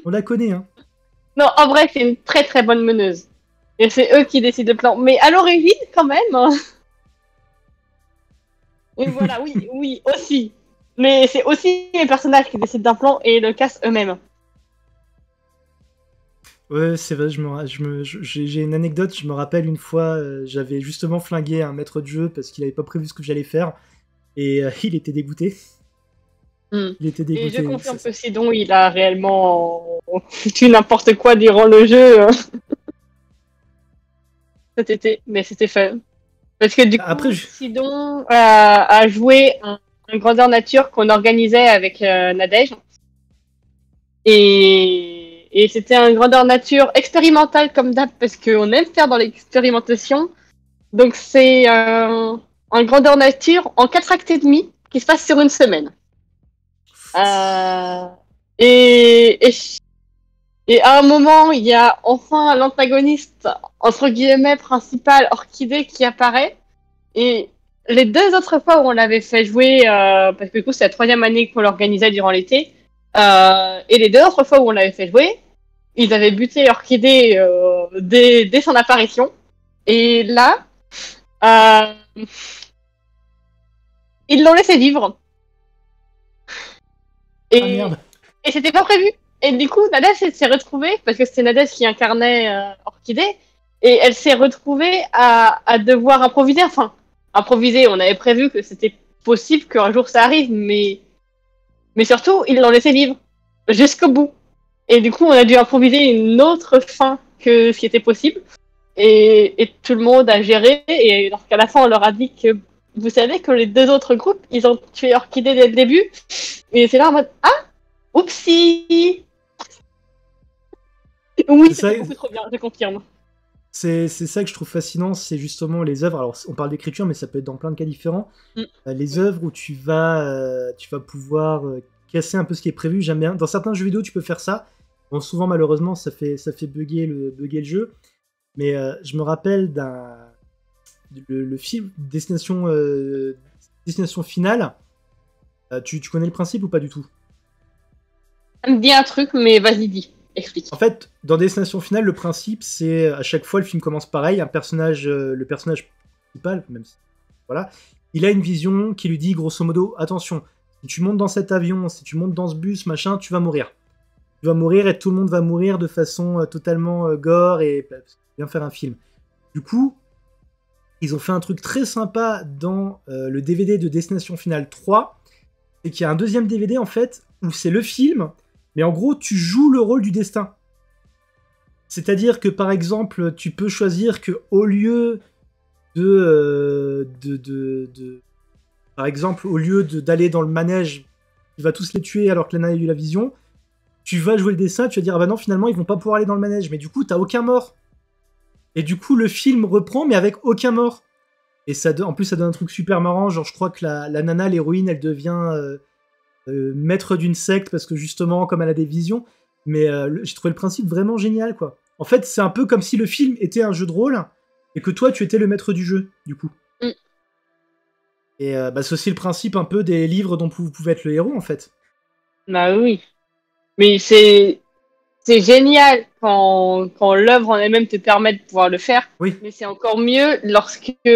On la connaît. Hein. Non, en vrai, c'est une très très bonne meneuse. Et c'est eux qui décident le plan. Mais à l'origine, quand même. Hein. Et voilà, oui, aussi. Mais c'est aussi les personnages qui décident d'un plan et le cassent eux-mêmes. Ouais, c'est vrai, j'ai une anecdote, je me rappelle une fois, j'avais justement flingué un maître de jeu parce qu'il avait pas prévu ce que j'allais faire, et il était dégoûté. Il était dégoûté. Et je confirme que Sidon, il a réellement foutu n'importe quoi durant le jeu cet été, mais c'était fun. Parce que du coup, Sidon a joué un grandeur nature qu'on organisait avec Nadège. Et c'était un grandeur nature expérimental comme d'hab, parce qu'on aime faire dans l'expérimentation. Donc c'est un grandeur nature en 4 actes et demi qui se passe sur une semaine. Et Et à un moment, il y a enfin l'antagoniste, entre guillemets, principal, Orchidée, qui apparaît. Et les deux autres fois où on l'avait fait jouer, parce que du coup, c'est la troisième année qu'on l'organisait durant l'été, et les deux autres fois où on l'avait fait jouer, ils avaient buté Orchidée dès son apparition. Et là, euh, ils l'ont laissé vivre. Ah Et, merde. et c'était pas prévu. Et du coup, Nadège s'est retrouvée, parce que c'était Nadège qui incarnait Orchidée, et elle s'est retrouvée à devoir improviser. Enfin, improviser, on avait prévu que c'était possible qu'un jour ça arrive, mais surtout, ils l'ont laissé vivre jusqu'au bout. Et du coup, on a dû improviser une autre fin que ce qui était possible. Et tout le monde a géré. Et lorsqu'à la fin, on leur a dit que vous savez que les deux autres groupes, ils ont tué Orchidée dès le début. Et c'est là en mode ah, oupsie. Oui, C'est ça, c'était beaucoup trop bien, je confirme. c'est ça que je trouve fascinant, c'est justement les œuvres. Alors, on parle d'écriture, mais ça peut être dans plein de cas différents. Mm. Les œuvres où tu vas pouvoir casser un peu ce qui est prévu. J'aime bien. Dans certains jeux vidéo, tu peux faire ça. Bon, souvent, malheureusement, ça fait bugger le jeu. Mais je me rappelle le film Destination Finale. Tu connais le principe ou pas du tout? Ça me dit un truc, mais vas-y, dis, explique. En fait, dans Destination Finale, le principe, c'est à chaque fois le film commence pareil. Le personnage principal, même si voilà, il a une vision qui lui dit grosso modo attention, si tu montes dans cet avion, si tu montes dans ce bus, machin, tu vas mourir. Tu vas mourir et tout le monde va mourir de façon totalement gore et bien faire un film. Du coup, ils ont fait un truc très sympa dans le DVD de Destination Finale 3, c'est qu'il y a un deuxième DVD en fait où c'est le film, mais en gros tu joues le rôle du destin. C'est-à-dire que par exemple, tu peux choisir que au lieu par exemple, au lieu d'aller dans le manège, il va tous les tuer alors que Lana a eu la vision, tu vas jouer le dessin, tu vas dire ah bah non finalement ils vont pas pouvoir aller dans le manège, mais du coup t'as aucun mort. Et du coup le film reprend mais avec aucun mort. Et en plus ça donne un truc super marrant, genre je crois que la nana, l'héroïne, elle devient maître d'une secte parce que justement comme elle a des visions. Mais j'ai trouvé le principe vraiment génial quoi. En fait c'est un peu comme si le film était un jeu de rôle et que toi tu étais le maître du jeu du coup. Mm. Et bah, c'est aussi le principe un peu des livres dont vous pouvez être le héros en fait. Bah oui. Mais c'est génial quand l'œuvre en elle-même te permet de pouvoir le faire. Oui. Mais c'est encore mieux lorsque tu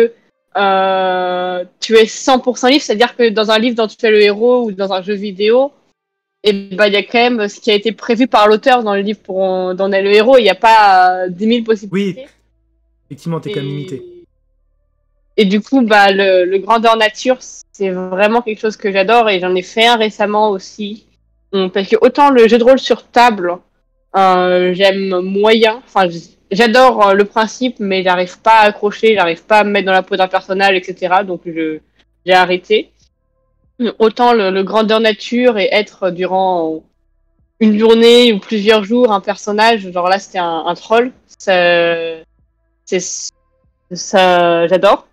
es 100% livre, c'est-à-dire que dans un livre dont tu fais le héros ou dans un jeu vidéo, et ben il y a quand même ce qui a été prévu par l'auteur dans le livre pour d'en être le héros. Il n'y a pas 10 000 Oui, possibilités. effectivement t'es quand même limité. Et du coup, bah, le grandeur nature, c'est vraiment quelque chose que j'adore et j'en ai fait un récemment aussi. Parce que autant le jeu de rôle sur table, j'aime moyen. Enfin, j'adore le principe, mais j'arrive pas à accrocher, j'arrive pas à me mettre dans la peau d'un personnage, etc. Donc j'ai arrêté. Autant le grandeur nature et être durant une journée ou plusieurs jours un personnage, genre là c'était un troll, ça j'adore.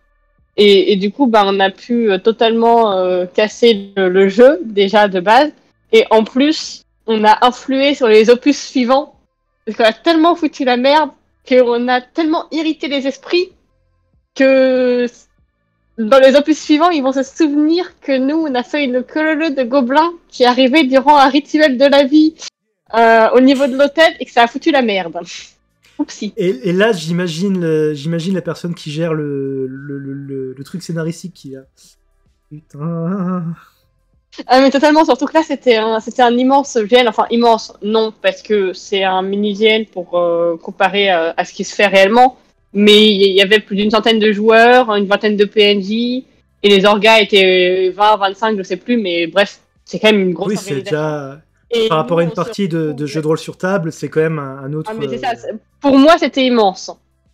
Et du coup, bah, on a pu totalement casser le jeu déjà de base. Et en plus, on a influé sur les opus suivants. Parce qu'on a tellement foutu la merde qu'on a tellement irrité les esprits que dans les opus suivants, ils vont se souvenir que nous, on a fait une queue de gobelins qui arrivait durant un rituel de la vie au niveau de l'hôtel et que ça a foutu la merde. Oupsie. Et là, j'imagine la personne qui gère le truc scénaristique qui a. Putain. Ah, mais totalement, surtout que là, c'était un immense GN. Enfin, immense, non, parce que c'est un mini GN pour comparer à ce qui se fait réellement. Mais il y avait plus d'une centaine de joueurs, une vingtaine de PNJ, et les orgas étaient 20, 25, je sais plus, mais bref, c'est quand même une grosse organisation. Oui, c'est déjà. Et par rapport nous, à une partie de jeu de rôle sur table, c'est quand même un autre. Ah, mais c'est ça. Pour moi, c'était immense.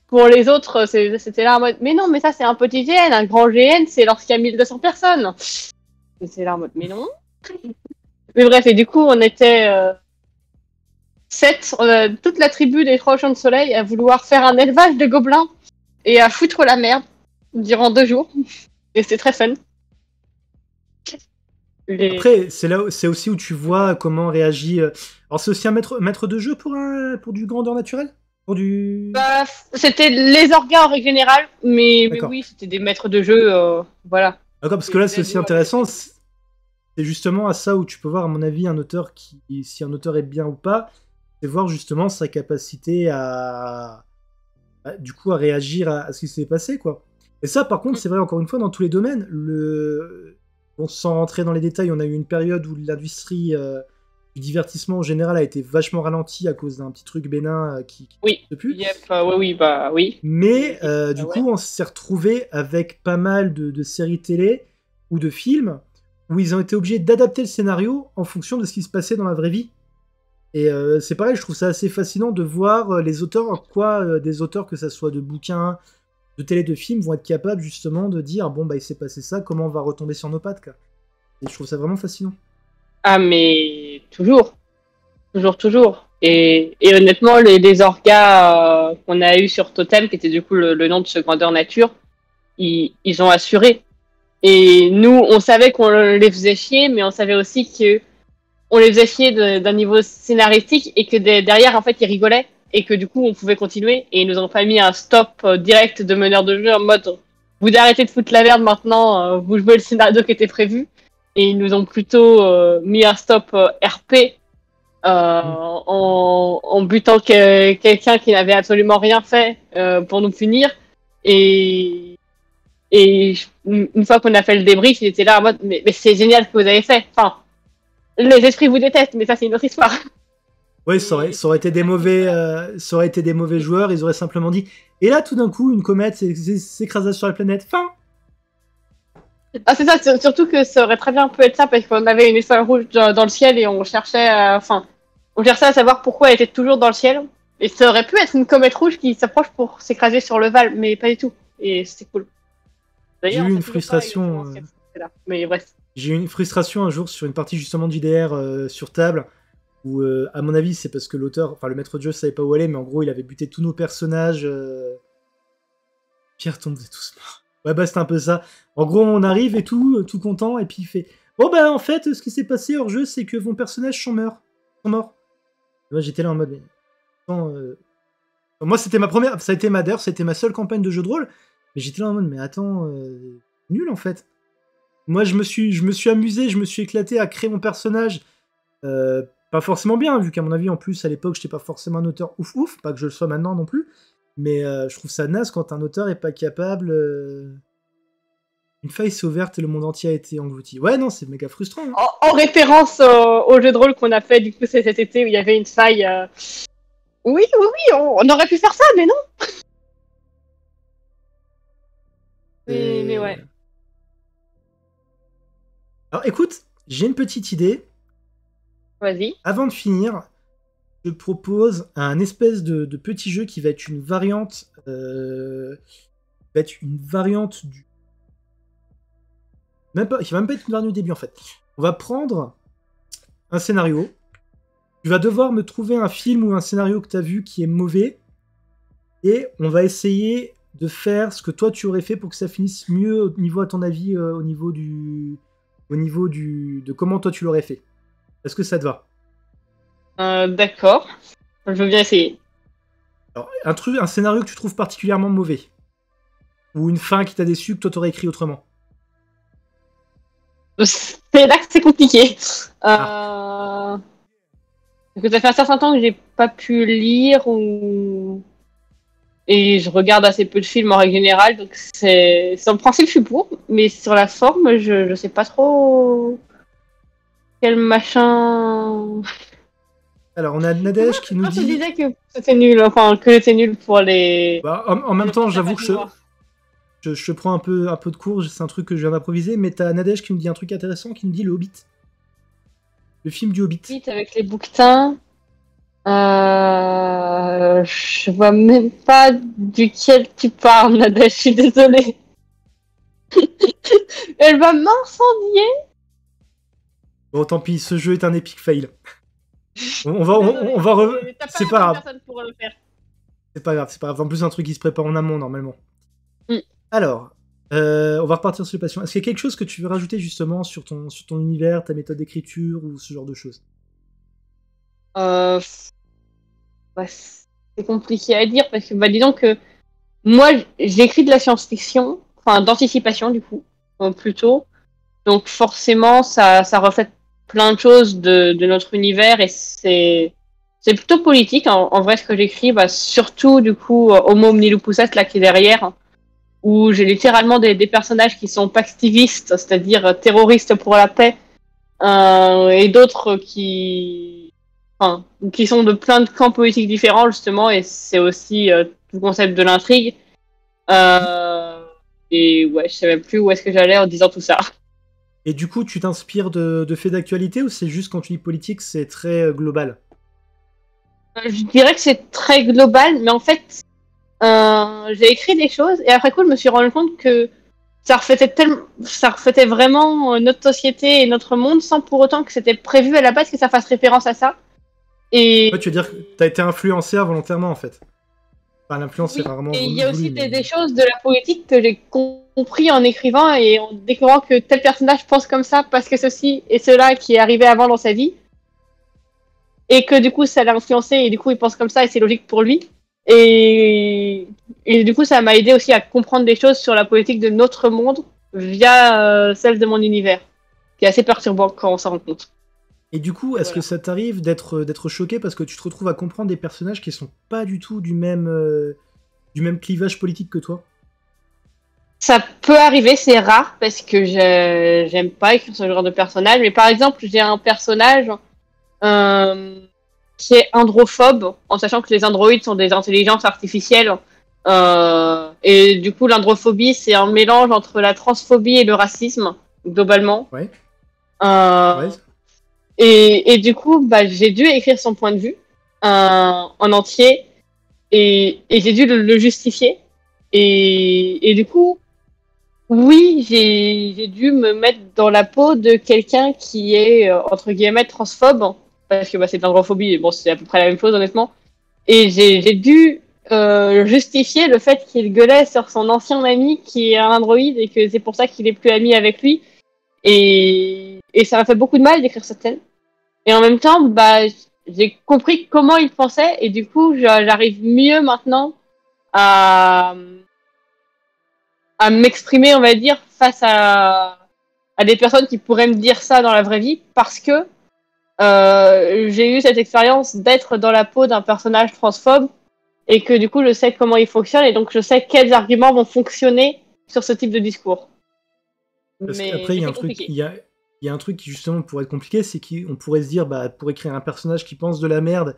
Pour les autres, c'était là en mode, mais non, mais ça, c'est un petit GN. Un grand GN, c'est lorsqu'il y a 1200 personnes. Et c'est là en mode, mais non. Mais bref, et du coup, on était 7, toute la tribu des Trois Champs de Soleil à vouloir faire un élevage de gobelins et à foutre la merde durant 2 jours. Et c'était très fun. Après, c'est aussi où tu vois comment réagit. Alors, c'est aussi un maître de jeu pour du grandeur naturelle? Pour du. Bah, c'était les orgas en règle générale, mais D'accord. oui, c'était des maîtres de jeu, voilà. D'accord, parce Qui que là, vous c'est aident, aussi voilà, intéressant. C'est justement à ça où tu peux voir, à mon avis, un auteur si un auteur est bien ou pas, c'est voir justement sa capacité du coup, à réagir à ce qui s'est passé, quoi. Et ça, par contre, c'est vrai, encore une fois, dans tous les domaines. Bon, sans rentrer dans les détails, on a eu une période où l'industrie du divertissement en général a été vachement ralentie à cause d'un petit truc bénin qui Oui, n'existe plus. yep, oui, oui, bah oui. Mais du Ouais. coup, on s'est retrouvé avec pas mal de séries télé ou de films où ils ont été obligés d'adapter le scénario en fonction de ce qui se passait dans la vraie vie. Et c'est pareil, je trouve ça assez fascinant de voir les auteurs, en quoi des auteurs, que ça soit de bouquins, de télé, de films, vont être capables justement de dire bon, bah il s'est passé ça, comment on va retomber sur nos pattes, quoi. Et je trouve ça vraiment fascinant. Ah, mais toujours, toujours, toujours. Et honnêtement, les orgas qu'on a eu sur Totem, qui était du coup le nom de ce grandeur nature, ils ont assuré. Et nous, on savait qu'on les faisait chier, mais on savait aussi que on les faisait chier d'un niveau scénaristique et que derrière, en fait, ils rigolaient et que du coup, on pouvait continuer. Et ils nous ont pas mis un stop direct de meneur de jeu en mode vous arrêtez de foutre la merde maintenant, vous jouez le scénario qui était prévu. Et ils nous ont plutôt mis un stop RP en butant quelqu'un qui n'avait absolument rien fait pour nous punir. Et, et une fois qu'on a fait le débrief, il était là en mode mais c'est génial ce que vous avez fait. Enfin, les esprits vous détestent, mais ça c'est une autre histoire. Oui, ça aurait été des ça aurait été des mauvais joueurs, ils auraient simplement dit. Et là, tout d'un coup, une comète s'écrasa sur la planète. Fin. Ah, c'est ça, surtout que ça aurait très bien pu être ça parce qu'on avait une étoile rouge dans le ciel et on cherchait, on cherchait à savoir pourquoi elle était toujours dans le ciel. Et ça aurait pu être une comète rouge qui s'approche pour s'écraser sur le Val, mais pas du tout. Et c'était cool. J'ai D'ailleurs, eu on une sait toujours pas exactement frustration. ce qu'elle fait là. Mais bref. J'ai eu une frustration un jour sur une partie justement d'IDR sur table, où à mon avis c'est parce que l'auteur, enfin le maître de jeu savait pas où aller, mais en gros il avait buté tous nos personnages. Pierre tombe, vous êtes tous morts. Ouais bah c'est un peu ça. En gros on arrive et tout content, et puis il fait bon bah en fait ce qui s'est passé hors jeu c'est que vos personnages sont morts. Et moi j'étais là en mode mais, attends, moi c'était ma première, ça a été d'ailleurs c'était ma seule campagne de jeu de rôle, mais j'étais là en mode mais attends, nul en fait. Moi, je me suis amusé, je me suis éclaté à créer mon personnage. Pas forcément bien, vu qu'à mon avis, en plus, à l'époque, j'étais pas forcément un auteur ouf, pas que je le sois maintenant non plus. Mais je trouve ça naze quand un auteur est pas capable. Une faille s'est ouverte et le monde entier a été englouti. Ouais, non, c'est méga frustrant. Hein. En référence au jeu de rôle qu'on a fait du coup cet été où il y avait une faille. Oui, oui, oui, on aurait pu faire ça, mais non. Mais ouais. Alors écoute, j'ai une petite idée. Vas-y. Avant de finir, je propose un espèce de petit jeu qui va être une variante. Du. Qui va même pas être une variante du début en fait. On va prendre un scénario. Tu vas devoir me trouver un film ou un scénario que tu as vu qui est mauvais. Et on va essayer de faire ce que toi tu aurais fait pour que ça finisse mieux au niveau, à ton avis, de comment toi tu l'aurais fait. Est-ce que ça te va? D'accord. Je veux bien essayer. Alors, un scénario que tu trouves particulièrement mauvais. Ou une fin qui t'a déçu que toi t'aurais écrit autrement. C'est là que c'est compliqué. Parce que ça fait un certain temps que j'ai pas pu lire et je regarde assez peu de films en règle générale, donc c'est sur le principe je suis pour, mais sur la forme je sais pas trop quel machin. Alors on a Nadège qui nous Je dit. disais que c'était nul, enfin que c'était nul pour les. Bah, en même temps, j'avoue que je prends un peu de cours, c'est un truc que je viens d'improviser, mais t'as Nadège qui me dit un truc intéressant, qui me dit le Hobbit. Le film du Hobbit. Vite avec les bouquetins. Je vois même pas duquel tu parles, Nada, je suis désolée. Elle va m'incendier. Bon, tant pis, ce jeu est un epic fail. C'est pas grave. Pour le faire. C'est pas grave. En plus, un truc qui se prépare en amont, normalement. Mm. Alors, On va repartir sur les passions. Est-ce qu'il y a quelque chose que tu veux rajouter justement sur ton univers, ta méthode d'écriture ou ce genre de choses? Euh, ouais, c'est compliqué à dire parce que bah, disons que moi j'écris de la science-fiction, enfin d'anticipation du coup, plutôt. Donc forcément ça reflète plein de choses de notre univers et c'est plutôt politique en vrai ce que j'écris, bah, surtout du coup Homo Omnilupusat là qui est derrière, où j'ai littéralement des personnages qui sont pactivistes, c'est-à-dire terroristes pour la paix, et d'autres enfin, qui sont de plein de camps politiques différents justement, et c'est aussi tout le concept de l'intrigue. Euh, et ouais, je sais même plus où est-ce que j'allais en disant tout ça. Et du coup, tu t'inspires de faits d'actualité ou c'est juste quand tu dis politique, c'est très global? Je dirais que c'est très global, mais en fait, j'ai écrit des choses et après coup, je me suis rendu compte que ça reflétait vraiment notre société et notre monde sans pour autant que c'était prévu à la base que ça fasse référence à ça. Ouais, tu veux dire que tu as été influencé involontairement en fait. Enfin, l'influence c'est Oui, rarement et il y a aussi voulu, mais... des choses de la politique que j'ai compris en écrivant et en découvrant que tel personnage pense comme ça parce que ceci et cela qui est arrivé avant dans sa vie et que du coup ça l'a influencé et du coup il pense comme ça et c'est logique pour lui. Et, et du coup ça m'a aidé aussi à comprendre des choses sur la politique de notre monde via celle de mon univers, qui est assez perturbant quand on s'en rend compte. Et du coup, Et est-ce que voilà. ça t'arrive d'être choqué parce que tu te retrouves à comprendre des personnages qui sont pas du tout du même clivage politique que toi? Ça peut arriver, c'est rare parce que j'aime pas écrire ce genre de personnage. Mais par exemple, j'ai un personnage euh, qui est androphobe, en sachant que les androïdes sont des intelligences artificielles. Et du coup, l'androphobie, c'est un mélange entre la transphobie et le racisme, globalement. Ouais, ouais. Euh, et du coup, bah, j'ai dû écrire son point de vue en entier et j'ai dû le justifier. Et du coup, oui, j'ai dû me mettre dans la peau de quelqu'un qui est, entre guillemets, transphobe, parce que bah, c'est de l'androphobie, et bon, c'est à peu près la même chose, honnêtement. Et j'ai dû justifier le fait qu'il gueulait sur son ancien ami qui est un androïde et que c'est pour ça qu'il est plus ami avec lui. Et ça m'a fait beaucoup de mal d'écrire cette scène. Et en même temps, bah, j'ai compris comment il pensait, et du coup, j'arrive mieux maintenant à, à m'exprimer, on va dire, face à des personnes qui pourraient me dire ça dans la vraie vie, parce que j'ai eu cette expérience d'être dans la peau d'un personnage transphobe, et que du coup, je sais comment il fonctionne, et donc je sais quels arguments vont fonctionner sur ce type de discours. Parce qu'après, Mais c'est compliqué. il y a un truc qui justement pourrait être compliqué, c'est qu'on pourrait se dire, bah, pour écrire un personnage qui pense de la merde,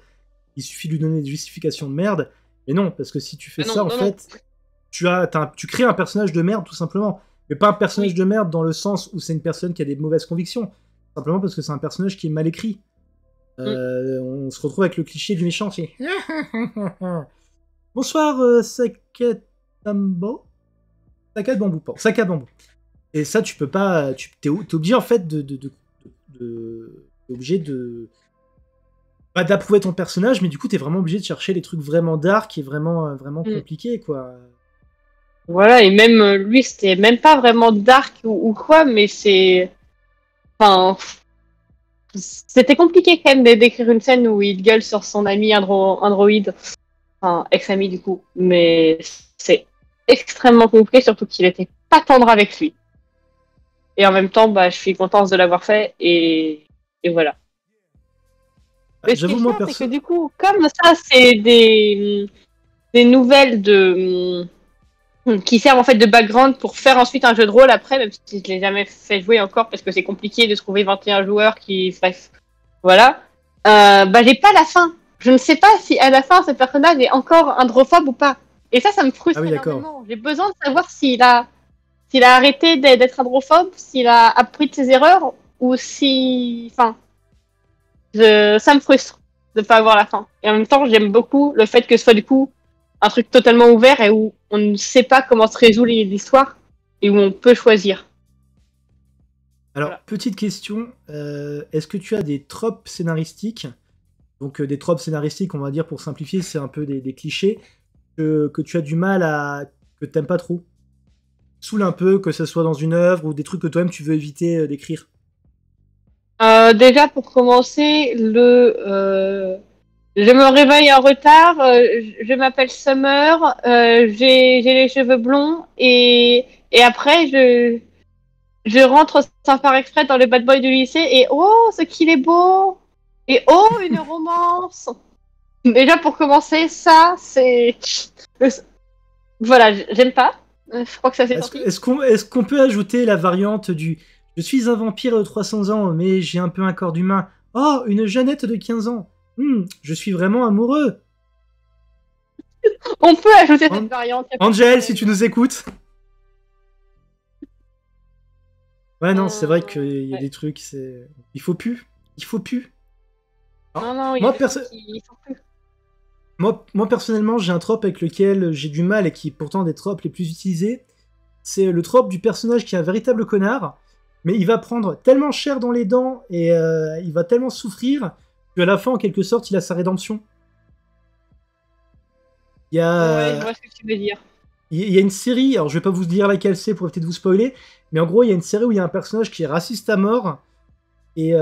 il suffit de lui donner des justifications de merde. Mais non, parce que si tu fais Ah ça, non, en non, non. fait, tu crées un personnage de merde tout simplement. Mais pas un personnage Oui. de merde dans le sens où c'est une personne qui a des mauvaises convictions. Simplement parce que c'est un personnage qui est mal écrit. Mm. On se retrouve avec le cliché du méchant, c'est bonsoir, Sakatambo. Sac à bambou, pardon. Sac à bambou. Et ça, tu peux pas. T'es obligé en fait t'es obligé pas d'approuver ton personnage, mais du coup, t'es vraiment obligé de chercher les trucs vraiment dark et vraiment Mm. compliqués, quoi. Voilà, et même lui, c'était même pas vraiment dark ou quoi, mais c'est. Enfin, c'était compliqué quand même d'écrire une scène où il gueule sur son ami androïde, enfin ex-ami du coup, mais c'est extrêmement compliqué, surtout qu'il était pas tendre avec lui. Et en même temps, bah, je suis contente de l'avoir fait et voilà. Bah, Mais ce qui est j'avoue, moi, chiant, c'est que perso. du coup, comme ça, c'est des nouvelles qui servent en fait de background pour faire ensuite un jeu de rôle après, même si je l'ai jamais fait jouer encore parce que c'est compliqué de trouver 21 joueurs qui. Bref, voilà. Bah, j'ai pas la fin. Je ne sais pas si à la fin ce personnage est encore androphobe ou pas. Et ça me Ah frustre oui, d'accord. énormément. J'ai besoin de savoir s'il a arrêté d'être androphobe, s'il a appris de ses erreurs ou si. Enfin, ça me frustre de pas avoir la fin. Et en même temps, j'aime beaucoup le fait que ce soit du coup un truc totalement ouvert et où on ne sait pas comment se résout l'histoire et où on peut choisir. Alors, Voilà. petite question. Est-ce que tu as des tropes scénaristiques? Donc, des tropes scénaristiques, on va dire, pour simplifier, c'est un peu des clichés que tu as du mal à. Que t'aimes pas trop? saoulent un peu, que ce soit dans une œuvre ou des trucs que toi-même tu veux éviter d'écrire? Déjà, pour commencer, je me réveille en retard, je m'appelle Summer, j'ai les cheveux blonds et après, je rentre sans faire exprès dans le bad boy du lycée et oh, ce qu'il est beau! Et oh, une romance! Déjà, pour commencer, ça, c'est... Voilà, j'aime pas. Je crois que ça s'est Est-ce sorti. est-ce qu'on peut ajouter la variante du je suis un vampire de 300 ans, mais j'ai un peu un corps d'humain. Oh, une Jeannette de 15 ans. Je suis vraiment amoureux. On peut ajouter An- cette variante. Y a pas de Angel, si problème. tu nous écoutes. Ouais, non, c'est vrai qu'il y a Ouais. des trucs, c'est. Il faut plus. Il faut plus. Alors, Non, non, il y a moi, des trucs qui sont plus. moi, personnellement, j'ai un trope avec lequel j'ai du mal et qui est pourtant des tropes les plus utilisés. C'est le trope du personnage qui est un véritable connard, mais il va prendre tellement cher dans les dents et il va tellement souffrir qu'à la fin, en quelque sorte, il a sa rédemption. Il y Ouais, je a, vois ce que tu veux dire. il y a une série, alors je vais pas vous dire laquelle c'est pour éviter de vous spoiler, mais en gros, il y a une série où il y a un personnage qui est raciste à mort et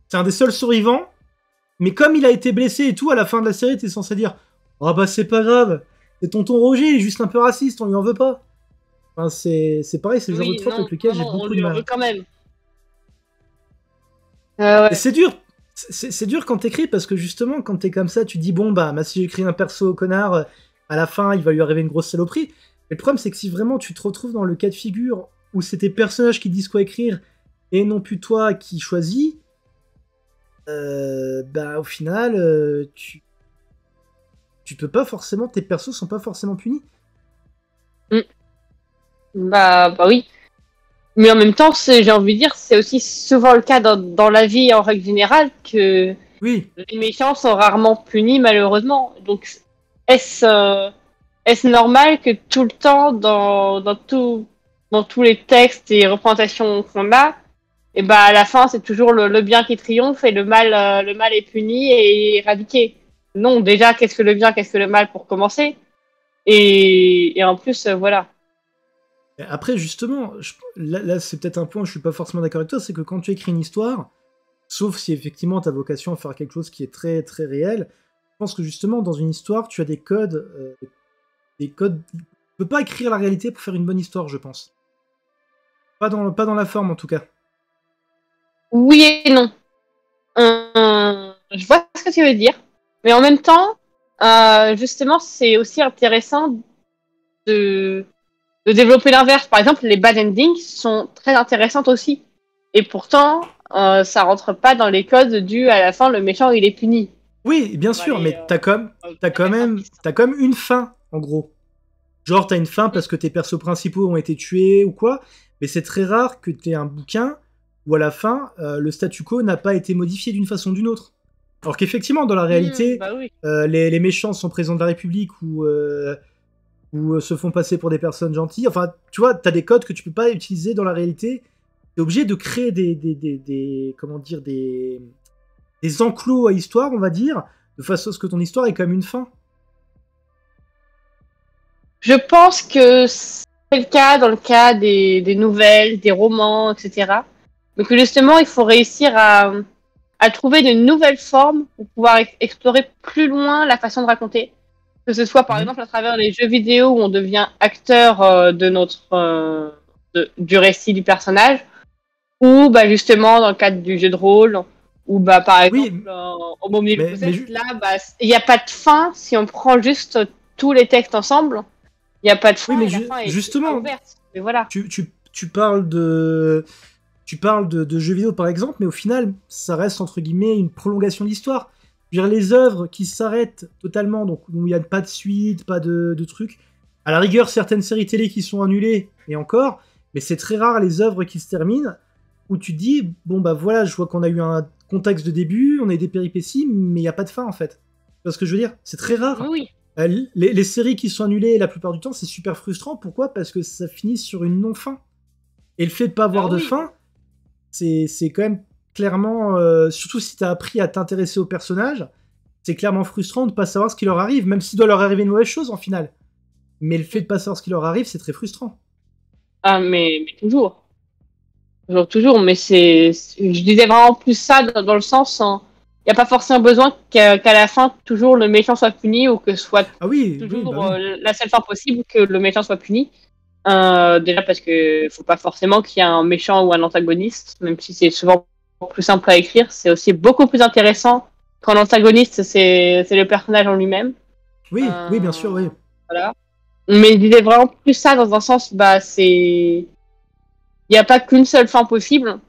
c'est un des seuls survivants. Mais comme il a été blessé et tout, à la fin de la série, t'es censé dire oh bah c'est pas grave, c'est tonton Roger, il est juste un peu raciste, on lui en veut pas. Enfin, c'est pareil, c'est le genre de Oui, trope non, avec lequel non, j'ai non, on beaucoup de lui en veut mal. quand même. Et Ouais. c'est dur, c'est dur quand t'écris parce que justement, quand t'es comme ça, tu dis bon bah si j'écris un perso connard, à la fin il va lui arriver une grosse saloperie. Mais le problème c'est que si vraiment tu te retrouves dans le cas de figure où c'est tes personnages qui disent quoi écrire et non plus toi qui choisis, bah au final tu peux pas forcément, tes persos sont pas forcément punis. Mm. Bah oui. Mais en même temps, j'ai envie de dire, c'est aussi souvent le cas dans la vie en règle générale que Oui, les méchants sont rarement punis, malheureusement. Donc, est-ce est-ce normal que tout le temps, dans tous les textes et représentations qu'on a, et bah à la fin, c'est toujours le bien qui triomphe et le mal est puni et éradiqué. Non, déjà, qu'est-ce que le bien, qu'est-ce que le mal pour commencer? Et en plus, voilà. après justement, là c'est peut-être un point où je suis pas forcément d'accord avec toi, c'est que quand tu écris une histoire, sauf si effectivement tu as vocation à faire quelque chose qui est très très réel, je pense que justement dans une histoire tu as des codes, des codes. Tu peux pas écrire la réalité pour faire une bonne histoire, je pense. Pas dans la forme en tout cas. Oui et non. Je vois ce que tu veux dire. Mais en même temps, justement, c'est aussi intéressant de, de développer l'inverse. Par exemple, les bad endings sont très intéressantes aussi. Et pourtant, ça rentre pas dans les codes du à la fin, le méchant, il est puni. Oui, bien On va sûr, aller mais t'as quand très même, simpliste. t'as quand même une fin en gros. Genre t'as une fin parce que tes persos principaux ont été tués ou quoi, mais c'est très rare que t'aies un bouquin où à la fin le statu quo n'a pas été modifié d'une façon ou d'une autre. Alors qu'effectivement, dans la réalité, Bah oui. les méchants sont présidents de la République ou se font passer pour des personnes gentilles. Enfin, tu vois, t'as des codes que tu peux pas utiliser dans la réalité. T'es obligé de créer comment dire, des enclos à histoire, on va dire, de façon à ce que ton histoire ait quand même une fin. Je pense que c'est le cas dans le cas des nouvelles, des romans, etc. Mais que justement, il faut réussir à trouver de nouvelles formes pour pouvoir explorer plus loin la façon de raconter. Que ce soit par Mhm. exemple à travers les jeux vidéo où on devient acteur de du récit du personnage, ou bah, justement dans le cadre du jeu de rôle, ou bah, par exemple Oui, au Mommy mais Possess, là, bah, il n'y a pas de fin si on prend juste tous les textes ensemble. Il n'y a pas de oui, fin mais et la fin est pas justement, ouverte. Mais voilà. tu parles de jeux vidéo par exemple, mais au final, ça reste entre guillemets une prolongation de l'histoire. Je veux dire, les œuvres qui s'arrêtent totalement, donc où il n'y a pas de suite, pas de trucs. À la rigueur, certaines séries télé qui sont annulées, et encore, mais c'est très rare les œuvres qui se terminent, où tu te dis, bon bah voilà, je vois qu'on a eu un contexte de début, on a eu des péripéties, mais il n'y a pas de fin en fait. Tu vois ce que je veux dire? C'est très Oui, rare. oui. Les séries qui sont annulées la plupart du temps, c'est super frustrant. Pourquoi? Parce que ça finit sur une non-fin. Et le fait de pas avoir Ah de oui. fin, c'est quand même clairement, surtout si t'as appris à t'intéresser aux personnages, c'est clairement frustrant de pas savoir ce qui leur arrive, même s'il doit leur arriver une mauvaise chose en finale. mais le fait de pas savoir ce qui leur arrive, c'est très frustrant. Ah, mais toujours. Toujours. Mais je disais vraiment plus ça dans le sens, il n'y a pas forcément besoin qu'à la fin, toujours le méchant soit puni ou que ce soit Ah oui, toujours bah oui. la seule fin possible que le méchant soit puni. Déjà parce que faut pas forcément qu'il y ait un méchant ou un antagoniste, même si c'est souvent plus simple à écrire. C'est aussi beaucoup plus intéressant quand l'antagoniste c'est le personnage en lui-même. Oui, oui, bien sûr, oui. Voilà. Mais je disais vraiment plus ça dans un sens, il n'y a pas qu'une seule fin possible.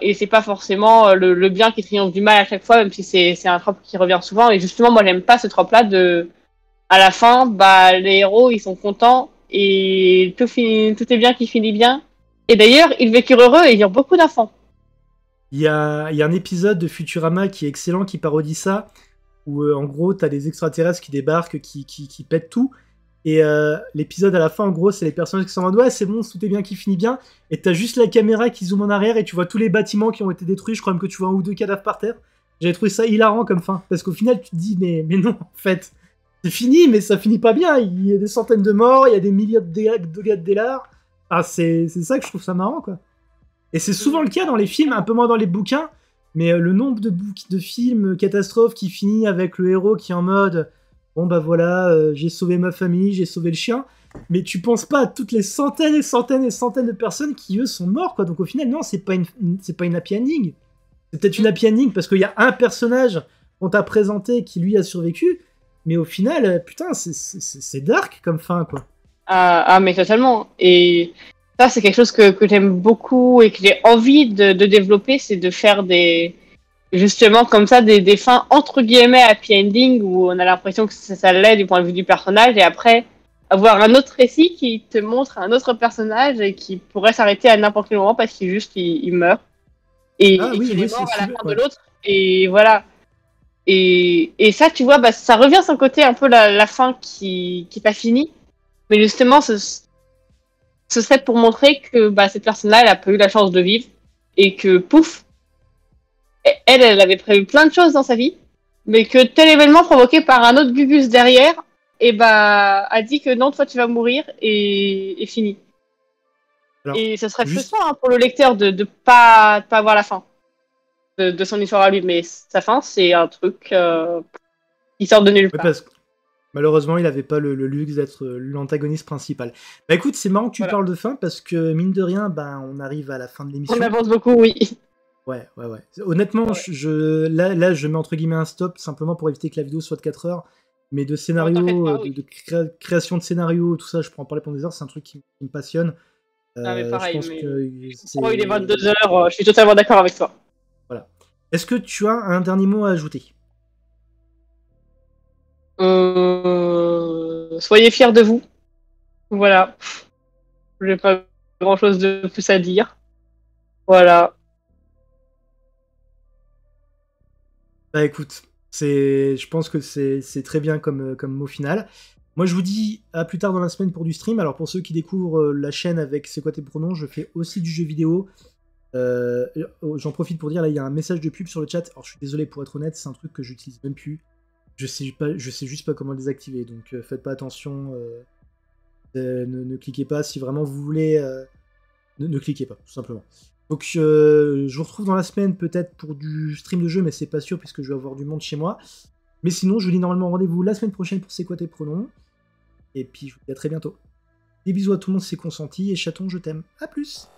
Et c'est pas forcément le bien qui triomphe du mal à chaque fois, même si c'est un trope qui revient souvent. Et justement, moi, j'aime pas ce trope-là à la fin, les héros, ils sont contents et tout est bien qui finit bien. Et d'ailleurs, ils vécurent heureux et ils eurent beaucoup d'enfants. Il y a un épisode de Futurama qui est excellent, qui parodie ça, où en gros, t'as des extraterrestres qui débarquent, qui pètent tout. Et l'épisode à la fin, en gros, c'est les personnages qui sont en mode ouais, c'est bon, tout est bien qui finit bien. Et t'as juste la caméra qui zoome en arrière et tu vois tous les bâtiments qui ont été détruits. Je crois même que tu vois un ou deux cadavres par terre. J'avais trouvé ça hilarant comme fin. Parce qu'au final, tu te dis, mais non, en fait, c'est fini, mais ça finit pas bien. Il y a des centaines de morts, il y a des milliers de gars de délars. Ah, c'est ça que je trouve ça marrant, quoi. Et c'est souvent le cas dans les films, un peu moins dans les bouquins. Mais le nombre de films catastrophes qui finit avec le héros qui est en mode bon bah voilà, j'ai sauvé ma famille, j'ai sauvé le chien, mais tu penses pas à toutes les centaines et centaines et centaines de personnes qui eux sont morts, quoi. Donc au final non, c'est pas une happy ending. C'est peut-être une happy ending parce qu'il y a un personnage qu'on t'a présenté qui lui a survécu, mais au final putain c'est dark comme fin, quoi. Mais totalement. Et ça c'est quelque chose que j'aime beaucoup et que j'ai envie de développer, c'est de faire justement comme ça des fins entre guillemets happy ending où on a l'impression que ça l'est du point de vue du personnage et après avoir un autre récit qui te montre un autre personnage et qui pourrait s'arrêter à n'importe quel moment parce qu'il meurt et Oui, qu'il oui, est mort à la fin ouais. de l'autre et voilà et ça tu vois ça revient sur le côté un peu la fin qui est pas finie mais justement ce serait pour montrer que cette personne-là elle a pas eu la chance de vivre et que pouf elle avait prévu plein de choses dans sa vie, mais que tel événement provoqué par un autre Gugus derrière, a dit que non, toi tu vas mourir et fini. Alors, Et ce serait juste, frustrant pour le lecteur de pas avoir la fin de son histoire à lui, mais sa fin c'est un truc qui sort de nulle ouais, part. parce que malheureusement, il avait pas le luxe d'être l'antagoniste principal. Bah écoute, c'est marrant que tu Voilà. parles de fin parce que mine de rien, on arrive à la fin de l'émission. On avance beaucoup, oui. Ouais. Honnêtement, Ouais. là, je mets entre guillemets un stop simplement pour éviter que la vidéo soit de 4 heures. Mais de scénario, Pas, oui. création de scénario, tout ça, je pourrais en parler pendant des heures, c'est un truc qui me passionne. Mais Je pareil, pense mais que je crois qu'il est 22h, je suis totalement d'accord avec toi. Voilà. Est-ce que tu as un dernier mot à ajouter? Soyez fiers de vous. Voilà. J'ai pas grand chose de plus à dire. Voilà. Bah écoute, je pense que c'est très bien comme mot final. Moi je vous dis à plus tard dans la semaine pour du stream. Alors pour ceux qui découvrent la chaîne avec C'est quoi tes pronoms, je fais aussi du jeu vidéo. J'en profite pour dire, là il y a un message de pub sur le chat. Alors je suis désolé, pour être honnête, c'est un truc que j'utilise même plus. Je sais juste pas comment le désactiver, donc faites pas attention. Ne cliquez pas si vraiment vous voulez. Ne cliquez pas, tout simplement. Donc je vous retrouve dans la semaine peut-être pour du stream de jeu, mais c'est pas sûr puisque je vais avoir du monde chez moi. Mais sinon, je vous dis normalement rendez-vous la semaine prochaine pour C'est quoi tes pronoms. Et puis je vous dis à très bientôt. Des bisous à tout le monde, c'est consenti, et chaton, je t'aime. A plus.